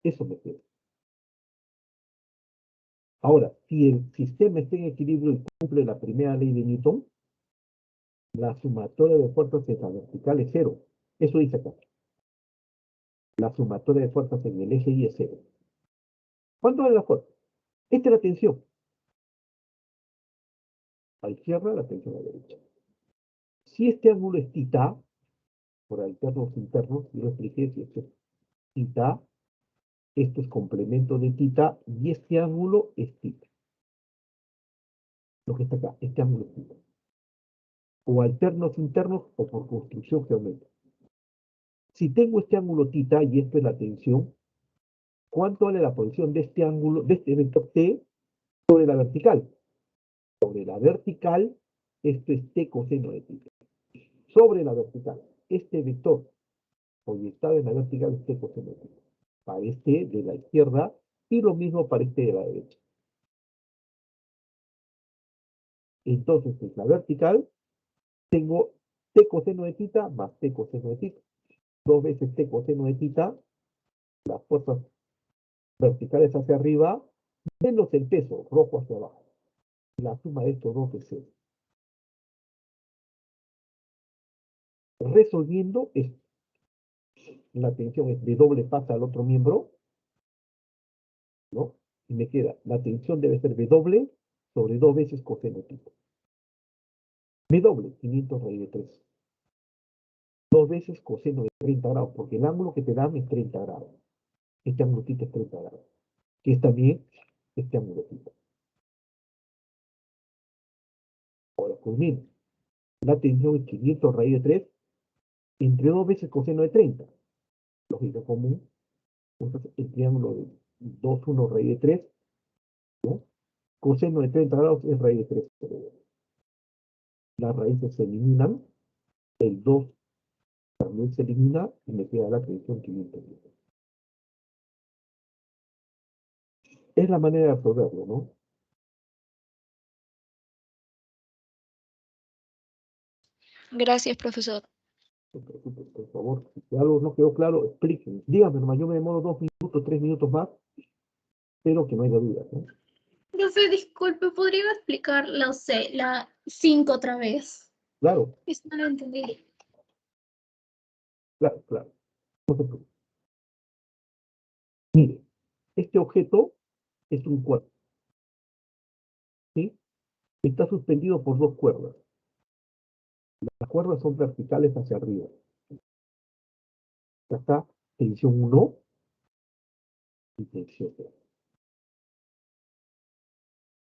Eso me queda. Ahora, si el sistema está en equilibrio y cumple la primera ley de Newton, la sumatoria de fuerzas en la vertical es cero. Eso dice acá. La sumatoria de fuerzas en el eje Y es cero. ¿Cuánto es la fuerza? Esta es la tensión. A izquierda, la tensión a la derecha. Si este ángulo es θ, por alternos internos, yo lo expliqué, si esto es θ, esto es complemento de θ, y este ángulo es θ. Lo que está acá, este ángulo es θ. O alternos internos o por construcción geométrica. Si tengo este ángulo θ y esto es la tensión, ¿cuánto vale la posición de este ángulo, de este vector T sobre la vertical? Sobre la vertical, esto es T coseno de θ. Sobre la vertical, este vector proyectado en la vertical es T coseno de θ. Para este de la izquierda y lo mismo para este de la derecha. Entonces, en la vertical, tengo T coseno de θ más T coseno de θ. Dos veces T coseno de θ, las fuerzas verticales hacia arriba, menos el peso, rojo hacia abajo. La suma de estos dos es cero. Resolviendo esto, la tensión es W pasa al otro miembro, ¿no? Y me queda, la tensión debe ser W sobre 2 veces coseno θ. W, 500 raíz de 3. 2 veces coseno de 30 grados, porque el ángulo que te dan es 30 grados. Este ángulo θ es 30 grados, que es también este ángulo θ. Ahora, pues miren, la tensión es 500 raíz de 3 entre 2 veces coseno de 30. Lógica común. Entonces, el triángulo de 2, 1 raíz de 3, ¿no? Coseno de 30 grados es raíz de 3. Las raíces se eliminan, el 2 también se elimina y me queda la tensión 500. Es la manera de resolverlo, ¿no? Gracias, profesor. No te preocupes, por favor. Si algo no quedó claro, explíquenme. Díganme nomás, yo me demoro 2 minutos, 3 minutos más, pero que no haya dudas, ¿no? Profe, disculpe, ¿podría explicar la 5 otra vez? Claro, Esto no lo entendí. claro, claro. No se preocupe. Mire, este objeto es un cuerpo, ¿sí? Está suspendido por dos cuerdas. Las cuerdas son verticales hacia arriba. Acá está tensión 1 y tensión 2.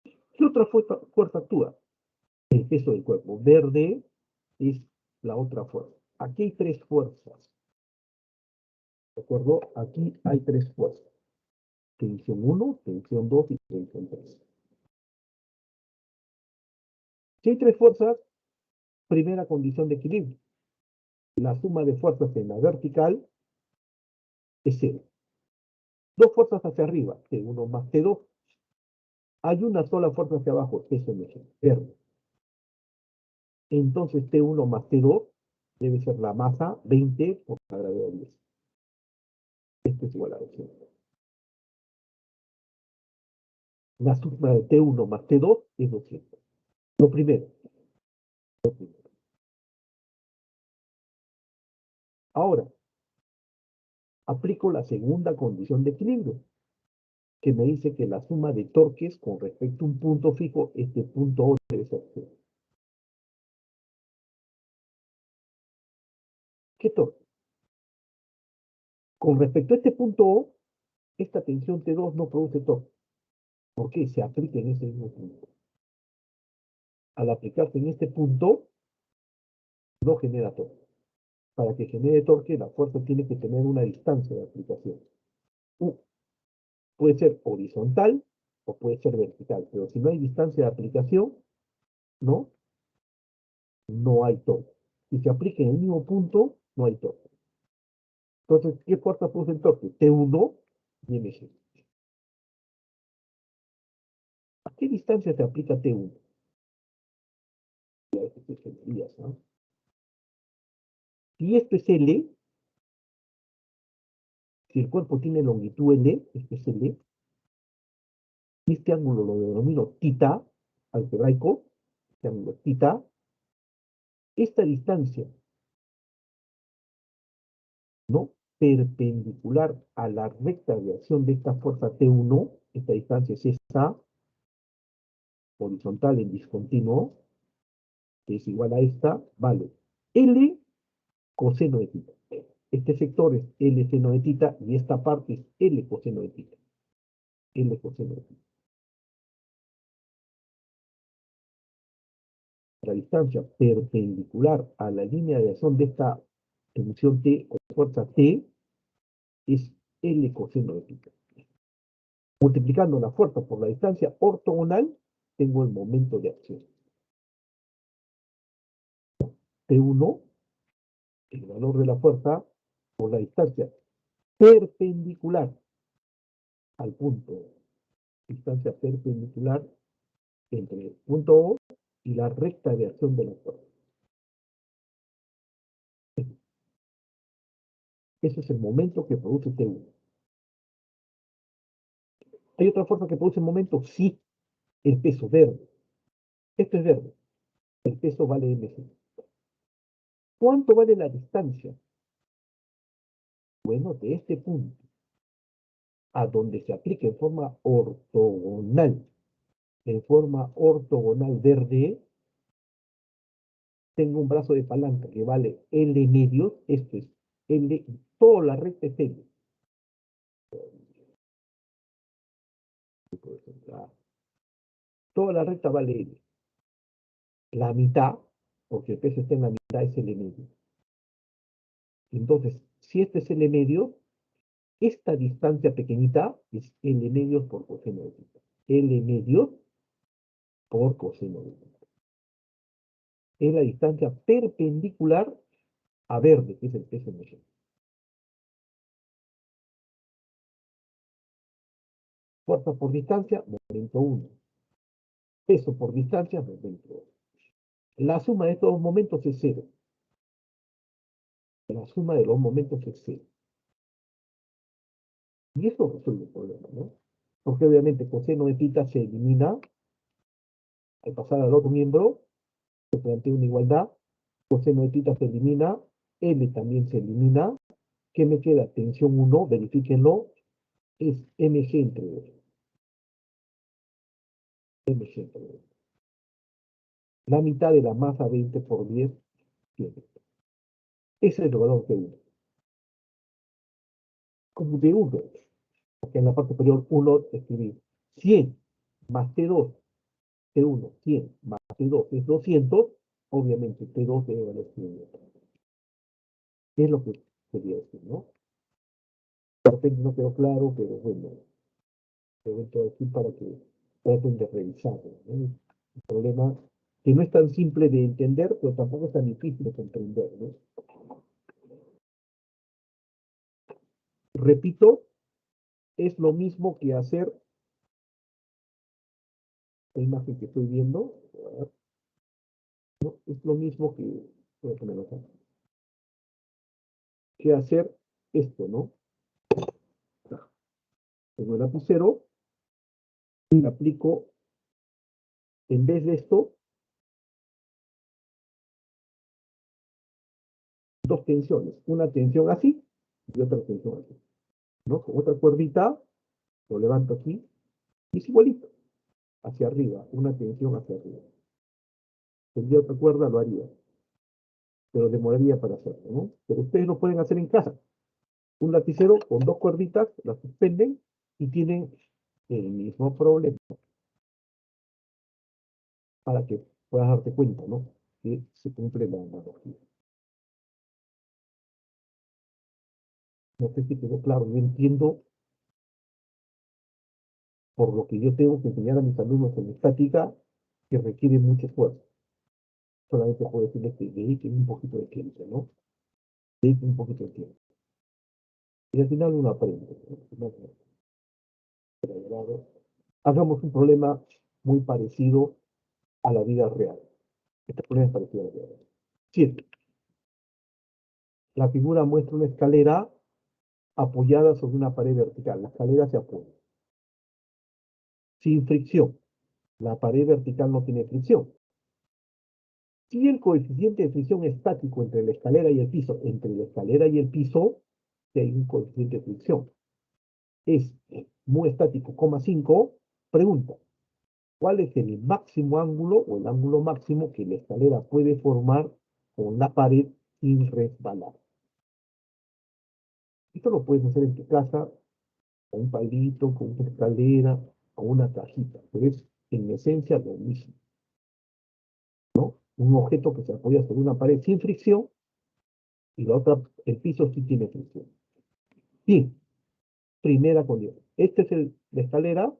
¿Qué otra fuerza actúa? El peso del cuerpo. Verde es la otra fuerza. Aquí hay tres fuerzas. ¿De acuerdo? Aquí hay tres fuerzas. Tensión 1, tensión 2 y tensión 3. Si hay tres fuerzas, primera condición de equilibrio. La suma de fuerzas en la vertical es cero. Dos fuerzas hacia arriba, T1 más T2. Hay una sola fuerza hacia abajo, eso es verde. Entonces T1 más T2 debe ser la masa 20 por la gravedad 10. Esto es igual a 200. La suma de T1 más T2 es 200. Lo primero. Ahora, aplico la segunda condición de equilibrio, que me dice que la suma de torques con respecto a un punto fijo, este punto O debe ser cero. ¿Qué torque? Con respecto a este punto O, esta tensión T2 no produce torque. ¿Por qué? Se aplica en ese mismo punto. Al aplicarse en este punto, no genera torque. Para que genere torque, la fuerza tiene que tener una distancia de aplicación. Puede ser horizontal o puede ser vertical, pero si no hay distancia de aplicación, ¿no? No hay torque. Si se aplica en el mismo punto, no hay torque. Entonces, ¿qué fuerza produce el torque? T1 y mg. qué distancia se aplica T1? ¿No? Si esto es L, si el cuerpo tiene longitud L, esto es L, y este ángulo lo denomino tita, algebraico, este ángulo es tita, esta distancia, ¿no? Perpendicular a la recta de acción de esta fuerza T1, esta distancia es esta, horizontal en discontinuo, que es igual a esta, vale L coseno de tita. Este sector es L seno de tita y esta parte es L coseno de tita. L coseno de tita. La distancia perpendicular a la línea de acción de esta tensión T o fuerza T es L coseno de tita. Multiplicando la fuerza por la distancia ortogonal, tengo el momento de acción. T1, el valor de la fuerza por la distancia perpendicular al punto, distancia perpendicular entre el punto O y la recta de acción de la fuerza. Ese es el momento que produce T1. ¿Hay otra fuerza que produce momento? Sí, el peso verde. Esto es verde. El peso vale mc. ¿Cuánto vale la distancia? Bueno, de este punto a donde se aplica en forma ortogonal verde, tengo un brazo de palanca que vale L medios, esto es L, toda la recta es L. Toda la recta vale L. La mitad, porque el peso está en la mitad, es L medio. Entonces, si este es L medio, esta distancia pequeñita es L medios por coseno de tita. L medios por coseno de tita. Es la distancia perpendicular a verde, que es el peso en medio. Fuerza por distancia, momento 1. Peso por distancia, momento 2. La suma de estos dos momentos es 0. La suma de los momentos es 0. Y eso resuelve el problema, ¿no? Porque obviamente coseno de tita se elimina. Al pasar al otro miembro, se plantea una igualdad. Coseno de tita se elimina. L también se elimina. ¿Qué me queda? Tensión 1, verifíquenlo. Es mg entre 2. Mg entre 2. La mitad de la masa 20 por 10 tiene. Ese es el valor T1. Como T1, porque en la parte superior 1 escribí 100 más T2, T1, 100 más T2 es 200, obviamente T2 debe valer 100. Es lo que quería decir, ¿no? De repente no quedó claro, pero bueno, te voy a decir para que traten de revisarlo, ¿no? Un problema que no es tan simple de entender, pero tampoco es tan difícil de comprender, ¿no? Repito, es lo mismo que hacer la imagen que estoy viendo, ¿no? Es lo mismo que, voy a ponerlo acá, que hacer esto, ¿no? Tengo el lapicero y aplico, en vez de esto, dos tensiones. Una tensión así y otra tensión así, ¿no? Con otra cuerdita, lo levanto aquí y es igualito, hacia arriba, una tensión hacia arriba. Tendría otra cuerda, lo haría, pero demoraría para hacerlo, ¿no? Pero ustedes lo pueden hacer en casa. Un lapicero con dos cuerditas, las suspenden y tienen el mismo problema. Para que puedas darte cuenta, ¿no? Que se cumple la analogía. No sé si quedó claro, yo entiendo por lo que yo tengo que enseñar a mis alumnos en estática que requiere mucho esfuerzo. Solamente puedo decirles que dediquen un poquito de tiempo, ¿no? Dediquen un poquito de tiempo. Y al final uno aprende, ¿no? Hagamos un problema muy parecido a la vida real. Este problema es parecido a la vida real. 7. La figura muestra una escalera apoyada sobre una pared vertical. La escalera se apoya. Sin fricción. La pared vertical no tiene fricción. Si el coeficiente de fricción estático entre la escalera y el piso, si hay un coeficiente de fricción, es mu estático, 5, pregunta, ¿cuál es el máximo ángulo o el ángulo máximo que la escalera puede formar con la pared sin resbalar? Esto lo puedes hacer en tu casa con un palito, con una escalera, con una cajita, pero es en esencia lo mismo. Un objeto que se apoya sobre una pared sin fricción y la otra, el piso sí tiene fricción. Bien, primera condición. Esta es la escalera.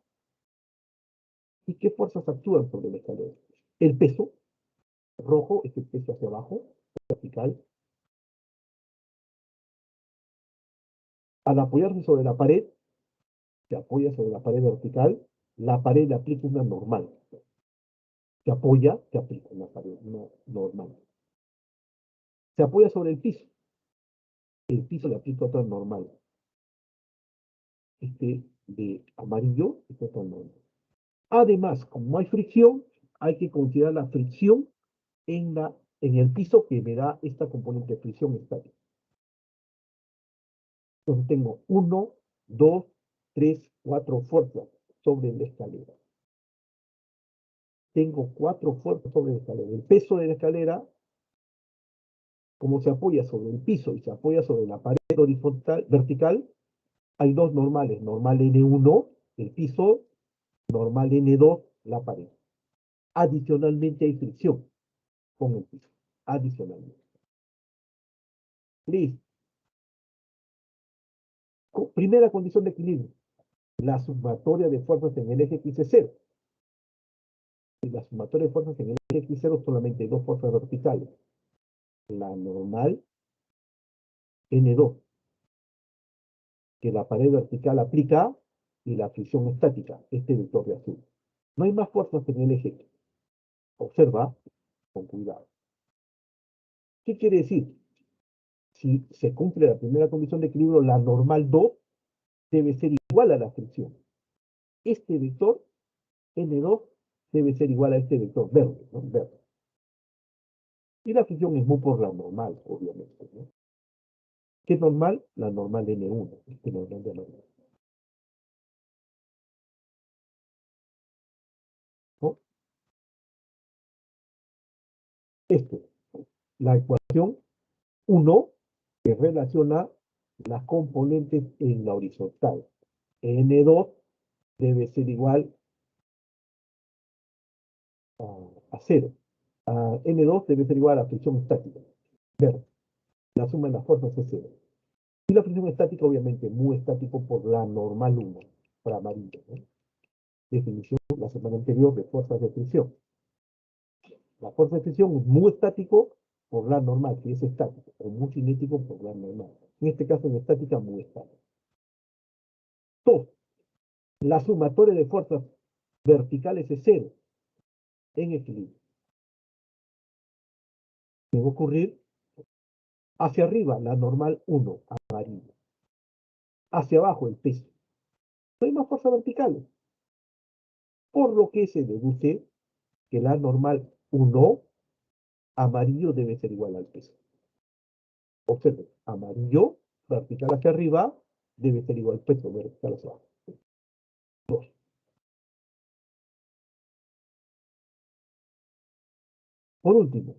¿Y qué fuerzas actúan sobre la escalera? El peso rojo es el peso hacia abajo, vertical. Al apoyarse sobre la pared, se apoya sobre la pared vertical, la pared le aplica una normal. Se apoya, se aplica una pared normal. Se apoya sobre el piso le aplica otra normal. Este de amarillo es otra normal. Además, como no hay fricción, hay que considerar la fricción en el piso que me da esta componente de fricción estática. Entonces tengo 1, 2, 3, 4 fuerzas sobre la escalera. Tengo 4 fuerzas sobre la escalera. El peso de la escalera, como se apoya sobre el piso y se apoya sobre la pared horizontal, vertical, hay dos normales. Normal N1, el piso, normal N2, la pared. Adicionalmente hay fricción con el piso. Adicionalmente. Listo. Primera condición de equilibrio. La sumatoria de fuerzas en el eje X es 0. Y la sumatoria de fuerzas en el eje X0 solamente hay dos fuerzas verticales. La normal N2, que la pared vertical aplica, y la fricción estática, este vector de azul. No hay más fuerzas en el eje X. Observa con cuidado. ¿Qué quiere decir? Si se cumple la primera condición de equilibrio, la normal 2 debe ser igual a la fricción. Este vector N2 debe ser igual a este vector verde, ¿no? Verde. Y la fricción es mu por la normal, obviamente, ¿no? ¿Qué es normal? La normal N1, este normal de normal. ¿No? La ecuación 1 que relaciona las componentes en la horizontal. N2 debe ser igual a 0. N2 debe ser igual a la fricción estática. Verde. La suma de las fuerzas es 0. Y la fricción estática, obviamente, mu estático por la normal 1, para amarillo, ¿no? Definición la semana anterior de fuerzas de fricción. La fuerza de fricción es mu estático por la normal, que es estático, o mu cinético por la normal. En este caso, en estática, mu estático. 2. La sumatoria de fuerzas verticales es 0 en equilibrio. Debe ocurrir hacia arriba, la normal 1, amarillo. Hacia abajo, el peso. No hay más fuerzas verticales. Por lo que se deduce que la normal 1, amarillo, debe ser igual al peso. Observen, amarillo, vertical hacia arriba, debe ser igual al peso, vertical hacia abajo. 2. Por último,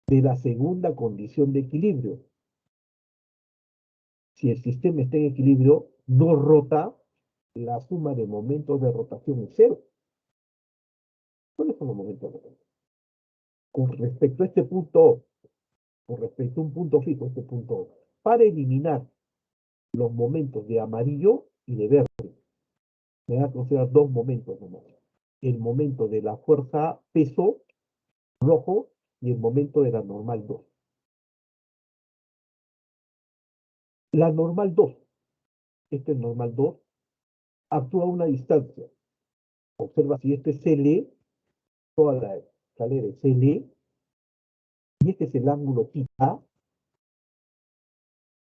de la segunda condición de equilibrio. Si el sistema está en equilibrio, no rota, la suma de momentos de rotación es 0. ¿Cuáles son los momentos de rotación? Con respecto a este punto, con respecto a un punto fijo, este punto, para eliminar los momentos de amarillo y de verde, me voy a considerar dos momentos nomás. El momento de la fuerza peso rojo y el momento de la normal 2. La normal 2, este normal 2, actúa a una distancia. Observa si este es L, toda la escalera es L, y este es el ángulo θ,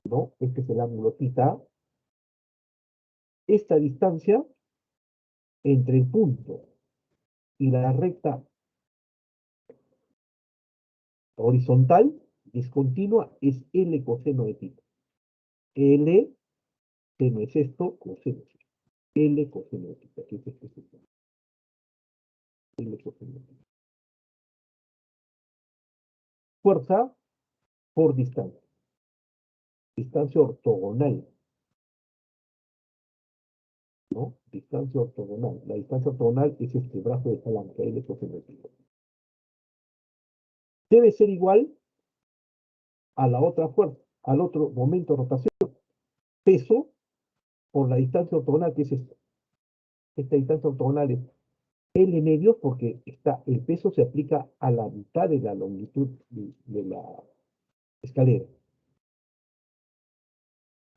¿no? Este es el ángulo θ. Esta distancia entre el punto y la recta horizontal discontinua es L coseno de θ. L, seno es esto, coseno es esto. L coseno de θ. Aquí es este sistema. L coseno de θ. Fuerza por distancia. Distancia ortogonal, ¿no? Distancia ortogonal. La distancia ortogonal es este brazo de palanca, L coseno de θ. Debe ser igual a la otra fuerza, al otro momento de rotación. Peso por la distancia ortogonal, que es esta. Esta distancia ortogonal es L medios porque el peso se aplica a la mitad de la longitud de la escalera.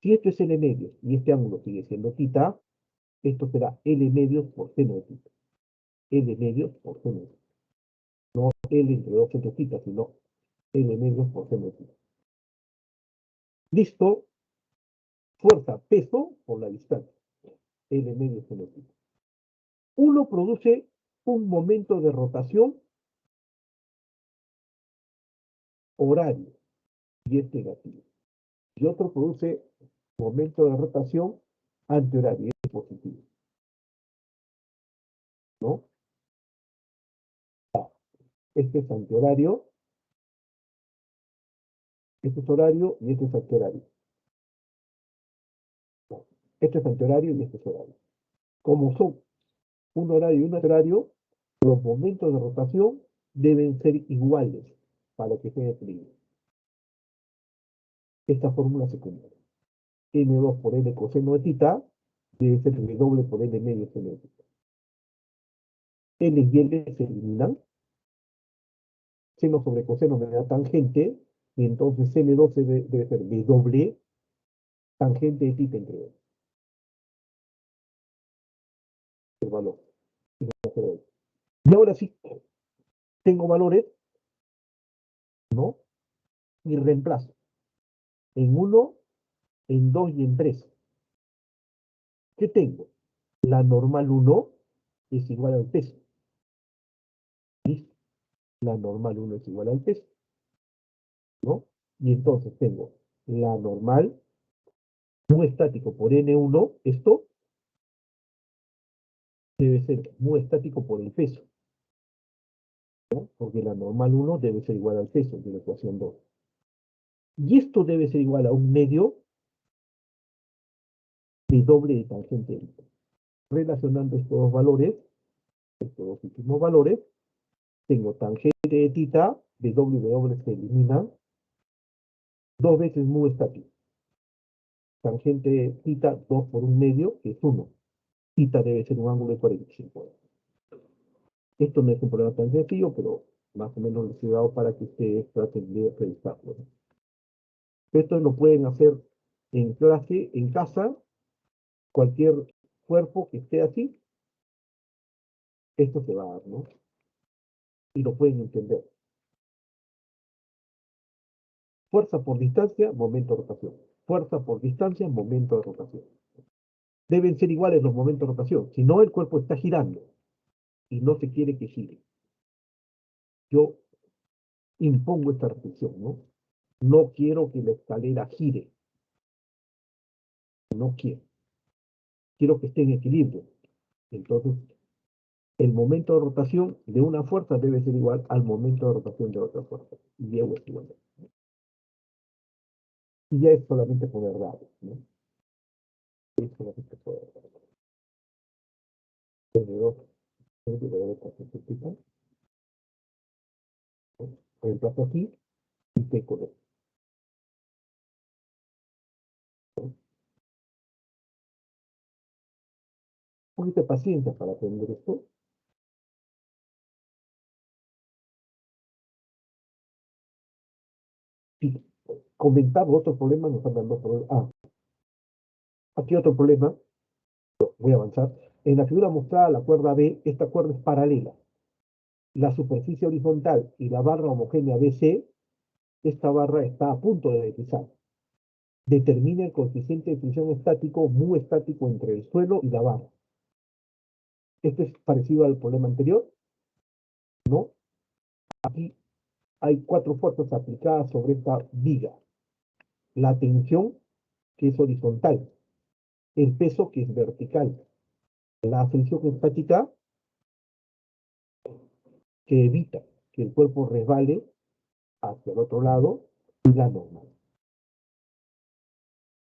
Si esto es L medios y este ángulo sigue siendo θ, esto será L medios por seno de θ. L medios por seno de θ. No L entre 2 entre θ, sino L medios por seno de θ. Listo. Fuerza, peso por la distancia. L medios seno de θ. Uno produce un momento de rotación horario y es negativo. Y otro produce momento de rotación antihorario y es positivo. ¿No? Este es antihorario, este es horario y este es antihorario. No, este es antihorario y este es horario. Como son un horario y un antihorario, los momentos de rotación deben ser iguales para que sea equilibrio. Esta fórmula se cumple. N2 por L coseno de θ debe ser W por L medio seno de θ. L y L se eliminan. Seno sobre coseno me da tangente, y entonces N2 debe ser W tangente de θ entre 2. El valor. Y ahora sí, tengo valores, ¿no? Y reemplazo. En 1, en 2 y en 3. ¿Qué tengo? La normal 1 es igual al peso. ¿Listo? La normal 1 es igual al peso, ¿no? Y entonces tengo la normal, mu estático por N1, esto debe ser mu estático por el peso, ¿no? Porque la normal 1 debe ser igual al peso de la ecuación 2. Y esto debe ser igual a un medio de doble de tangente de θ. Relacionando estos dos valores, estos dos últimos valores, tengo tangente de θ, de W se eliminan, 2 veces mu estático. Tangente de θ, 2 por un medio, que es 1. Θ debe ser un ángulo de 45 grados. Esto no es un problema tan sencillo, pero más o menos les he dado para que ustedes traten de revisarlo, ¿no? Esto lo pueden hacer en clase, en casa, cualquier cuerpo que esté así, esto se va a dar, ¿no? Y lo pueden entender. Fuerza por distancia, momento de rotación. Fuerza por distancia, momento de rotación. Deben ser iguales los momentos de rotación. Si no, el cuerpo está girando y no se quiere que gire. Yo impongo esta restricción, ¿no? No quiero que la escalera gire. No quiero. Quiero que esté en equilibrio. Entonces, el momento de rotación de una fuerza debe ser igual al momento de rotación de otra fuerza. Y Y es igual. Y ya es solamente poner datos, ¿no? Es solamente poner datos. Reemplazo aquí y te conecto. Un poquito de paciencia para aprender esto. Si comentaba otro problema, nos están dando problemas. Aquí otro problema. Voy a avanzar. En la figura mostrada, la cuerda B, esta cuerda es paralela. La superficie horizontal y la barra homogénea BC, esta barra está a punto de deslizar. Determina el coeficiente de fricción estático, mu estático entre el suelo y la barra. Esto es parecido al problema anterior, ¿no? Aquí hay 4 fuerzas aplicadas sobre esta viga. La tensión, que es horizontal. El peso, que es vertical. La fricción estática, que evita que el cuerpo resbale hacia el otro lado, y la normal.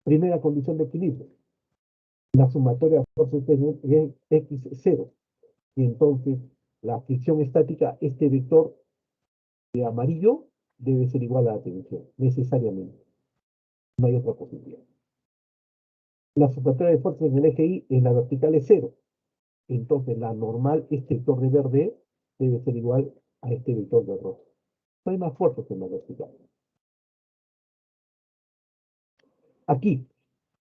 Primera condición de equilibrio. La sumatoria de fuerzas es x0. Y entonces la fricción estática, este vector de amarillo, debe ser igual a la tensión, necesariamente. No hay otra posibilidad. La sumatoria de fuerzas en el eje Y en la vertical es 0. Entonces la normal, este vector de verde, debe ser igual a este vector de rojo. No hay más fuerzas en la vertical. Aquí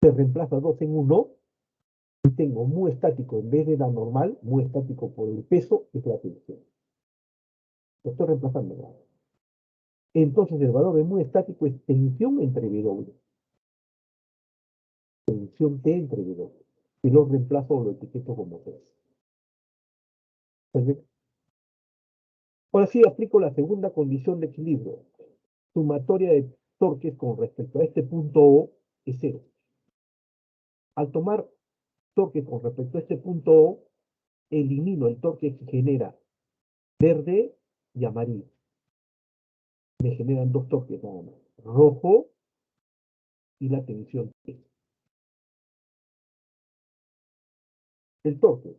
se reemplaza 2 en 1 y tengo mu estático en vez de la normal, mu estático por el peso, es la tensión. Lo estoy reemplazando. ¿No? Entonces el valor de mu estático es tensión entre W. Tensión T entre W. Y lo reemplazo o lo etiqueto como 3. ¿Perfecto? Ahora sí aplico la segunda condición de equilibrio. Sumatoria de torques con respecto a este punto O es 0. Al tomar torque con respecto a este punto O, elimino el torque que genera verde y amarillo. Me generan 2 torques nada más. Rojo y la tensión T. El torque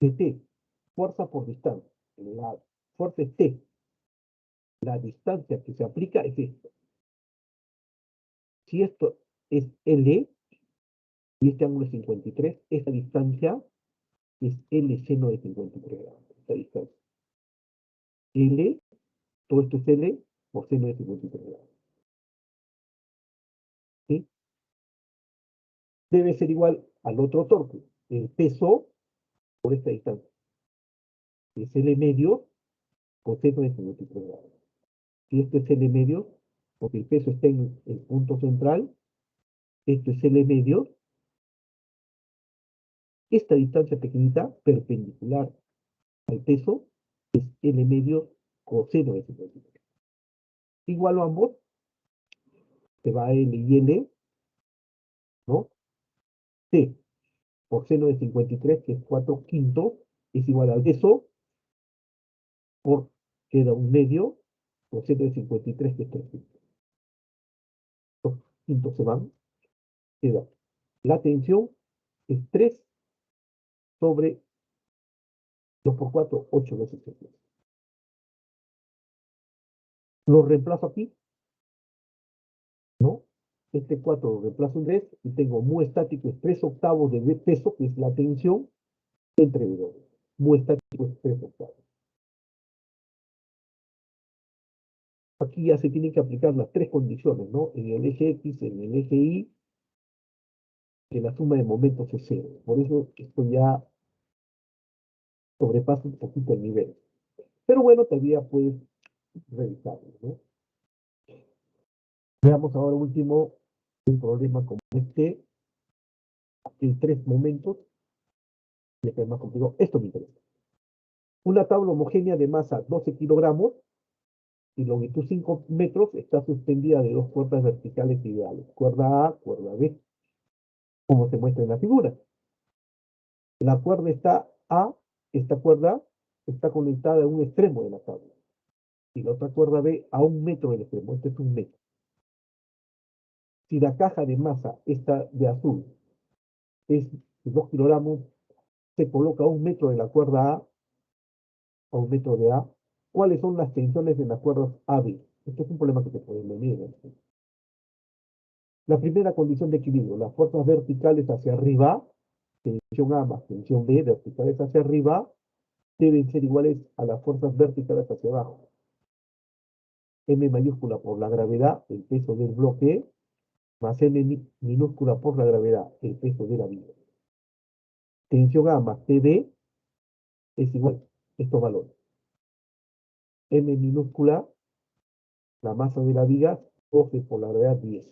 de T, fuerza por distancia. La fuerza es T. La distancia que se aplica es esto. Si esto es L y este ángulo es 53, esta distancia es L seno de 53 grados. Esta distancia. L, todo esto es L por seno de 53 grados. ¿Sí? Debe ser igual al otro torque. El peso por esta distancia. Es L medio por seno de 53 grados. Si esto es L medio, porque el peso está en el punto central, esto es L medio. Esta distancia pequeñita, perpendicular al peso, es L medio coseno de 53. Igualo ambos, se va L y L, ¿no? T por seno de 53, que es 4 quintos, es igual al peso, por queda un medio, por seno de 53, que es 3 quintos. Los quintos se van, queda. La tensión es 3 sobre 2 por 4, 8 veces 3. Lo reemplazo aquí, ¿no? Este 4 lo reemplazo en 3 y tengo mu estático es 3 octavos de peso, que es la tensión, entre W. Mu estático es 3 octavos. Aquí ya se tienen que aplicar las 3 condiciones, ¿no? En el eje X, en el eje Y, que la suma de momentos es 0. Por eso esto ya sobrepasa un poquito el nivel. Pero bueno, todavía puedes revisarlo, ¿no? Veamos ahora último un problema como este, en 3 momentos, ya que es más complicado. Esto me interesa. Una tabla homogénea de masa 12 kilogramos y longitud 5 metros está suspendida de 2 cuerdas verticales ideales. Cuerda A, cuerda B, como se muestra en la figura. La cuerda está A, esta cuerda está conectada a un extremo de la tabla. Y la otra cuerda B a 1 metro del extremo. Este es 1 metro. Si la caja de masa, esta de azul, es 2 kilogramos, se coloca a 1 metro de la cuerda a 1 metro de A. ¿Cuáles son las tensiones de las cuerdas AB? Esto es un problema que se puede medir, ¿no? La primera condición de equilibrio, las fuerzas verticales hacia arriba, tensión A más tensión B, verticales hacia arriba, deben ser iguales a las fuerzas verticales hacia abajo. M mayúscula por la gravedad, el peso del bloque, más M minúscula por la gravedad, el peso de la viga. Tensión A más TB es igual a estos valores. M minúscula, la masa de la viga, 12 por la gravedad 10.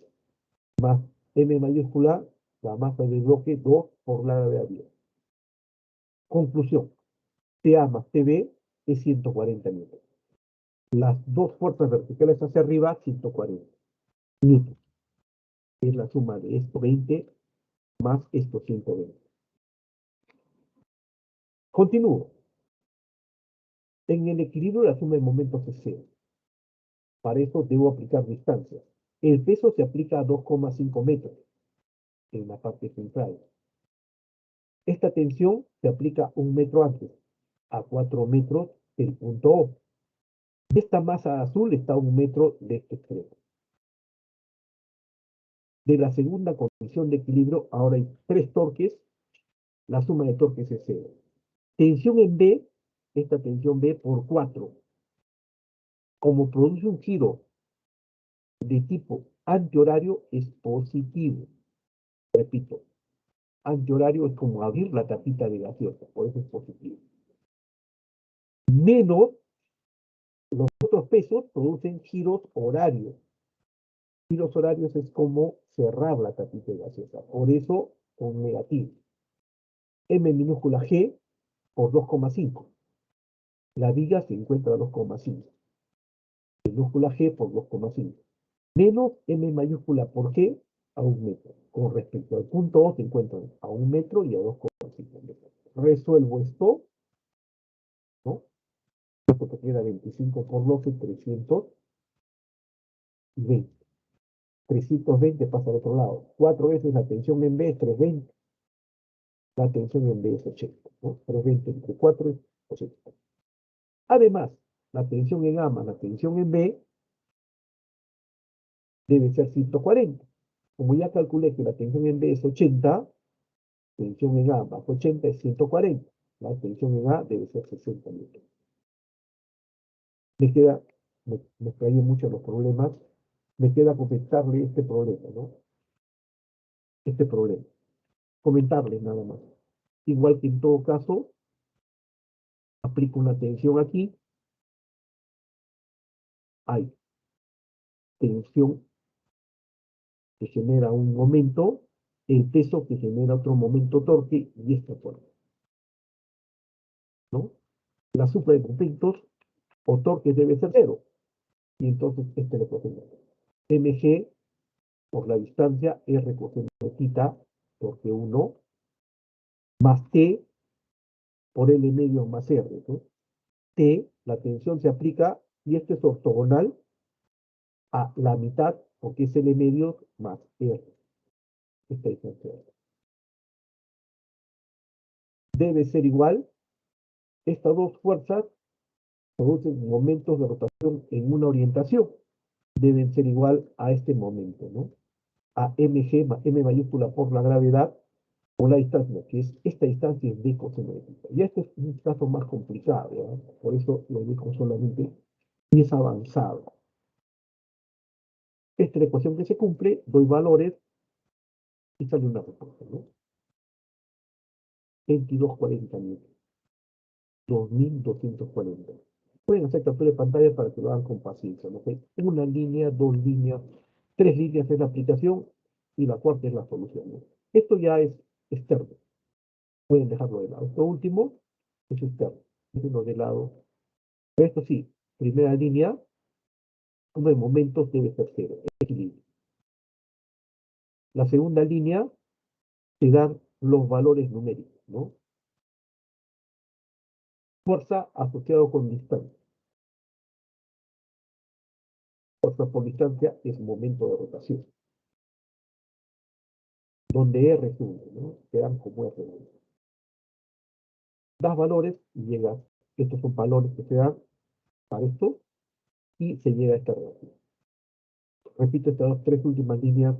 Más M mayúscula, la masa del bloque, 2 por la gravedad 10. Conclusión. TA más TB es 140 newtons. Las dos fuerzas verticales hacia arriba, 140 newtons. Es la suma de esto 20 más esto 120. Continúo. En el equilibrio la suma de momentos es 0. Para eso debo aplicar distancias. El peso se aplica a 2,5 metros en la parte central. Esta tensión se aplica 1 metro antes, a 4 metros del punto O. Esta masa azul está a 1 metro de este extremo. De la segunda condición de equilibrio, ahora hay 3 torques. La suma de torques es 0. Tensión en B, esta tensión B por 4. Como produce un giro de tipo antihorario, es positivo. Repito, antihorario es como abrir la tapita de gaseosa, por eso es positivo. Menos los otros pesos producen giros horarios. Giros horarios es como cerrar la tapita de gaseosa, por eso son negativos. M minúscula G por 2,5. La viga se encuentra a 2,5. Minúscula G por 2,5. Menos M mayúscula por G a 1 metro. Con respecto al punto O se encuentran a 1 metro y a 2,5 metros. Resuelvo esto, ¿no? Esto que queda 25 por 12, 320. 320 pasa al otro lado. 4 veces la tensión en B es 320. La tensión en B es 80, ¿no? 320 entre 4 es 80. Además, la tensión en A más la tensión en B debe ser 140. Como ya calculé que la tensión en B es 80, tensión en A más 80 es 140. La tensión en A debe ser 60 newtons. Me extrañé mucho los problemas, me queda comentarle este problema, ¿no? Este problema. Comentarles nada más. Igual que en todo caso, aplico una tensión aquí, hay tensión que genera un momento, el peso que genera otro momento torque y esta fuerza, ¿no? La suma de momentos o torque debe ser 0, y entonces este le coseno. mg por la distancia, r coseno de θ, torque 1, más t por L medio más R, ¿no? T, la tensión se aplica, y esto es ortogonal a la mitad, porque es L medio más R. Esta distancia. Debe ser igual. Estas dos fuerzas producen momentos de rotación en una orientación. Deben ser igual a este momento, ¿no? A mg más m mayúscula por la gravedad, o la distancia, que es esta distancia es d coseno de θ. Y este es un caso más complicado, ¿no? Por eso lo digo solamente, y es avanzado. Esta es la ecuación que se cumple, doy valores, y sale una respuesta, ¿no? 2240 newtons. 2240. Pueden hacer captura de pantalla para que lo hagan con paciencia, ¿no? Una línea, 2 líneas, 3 líneas es la aplicación y la cuarta es la solución, ¿no? Esto ya es externo. Pueden dejarlo de lado. Esto último es externo. Déjenlo de lado. Pero esto sí, primera línea, suma de momentos debe ser 0. Equilibrio. La segunda línea te dan los valores numéricos, ¿no? Fuerza asociado con distancia. Fuerza por distancia es momento de rotación. Donde R es 1, ¿no? Quedan como R1. Das valores y llegas. Estos son valores que se dan para esto y se llega a esta relación. Repito, estas 3 últimas líneas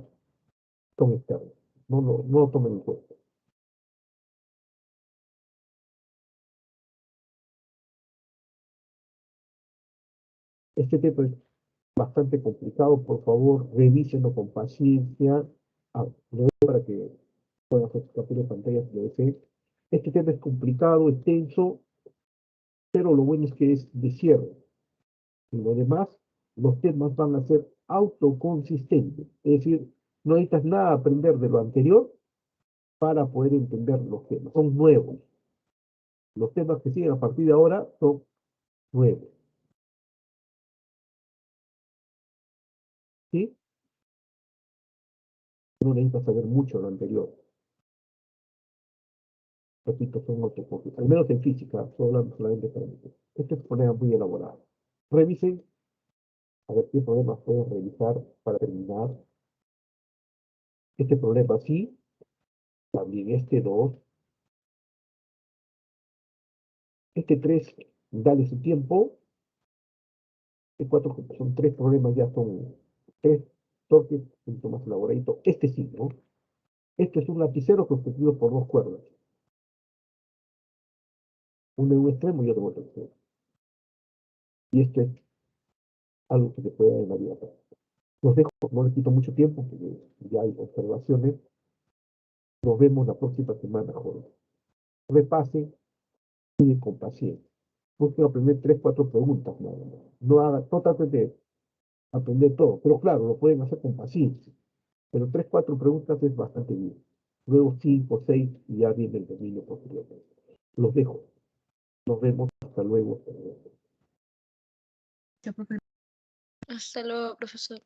son externas. No lo tomen en cuenta. Este tema es bastante complicado. Por favor, revísenlo con paciencia. Le doy para que puedan hacer su captura de pantalla si lo deseen. Este tema es complicado, extenso, pero lo bueno es que es de cierre. Y lo demás, los temas van a ser autoconsistentes. Es decir, no necesitas nada aprender de lo anterior para poder entender los temas. Son nuevos. Los temas que siguen a partir de ahora son nuevos. ¿Sí? No necesitas saber mucho de lo anterior. Repito, son autoconsistentes. Al menos en física, estoy hablando solamente para mí. Este es un problema muy elaborado. Revisen a ver qué problemas pueden revisar para terminar. Este problema sí, también este 2, este 3, dale su tiempo. Este 4, son 3 problemas, ya son 3 toques, un poquito más elaborado. Este sí, ¿no? Este es un lapicero constituido por 2 cuerdas. Uno en un extremo y otro en otro extremo. Y esto es algo que se puede dar en la vida práctica. Los dejo, no les quito mucho tiempo porque ya hay observaciones. Nos vemos la próxima semana, Jorge. Repasen y con paciencia. Busquen aprender 3, 4 preguntas nada más. No traten de aprender todo, pero claro, lo pueden hacer con paciencia. Pero 3, 4 preguntas es bastante bien. Luego 5, 6 y ya viene el dominio posteriormente. Los dejo. Nos vemos. Hasta luego. Hasta luego, profesor.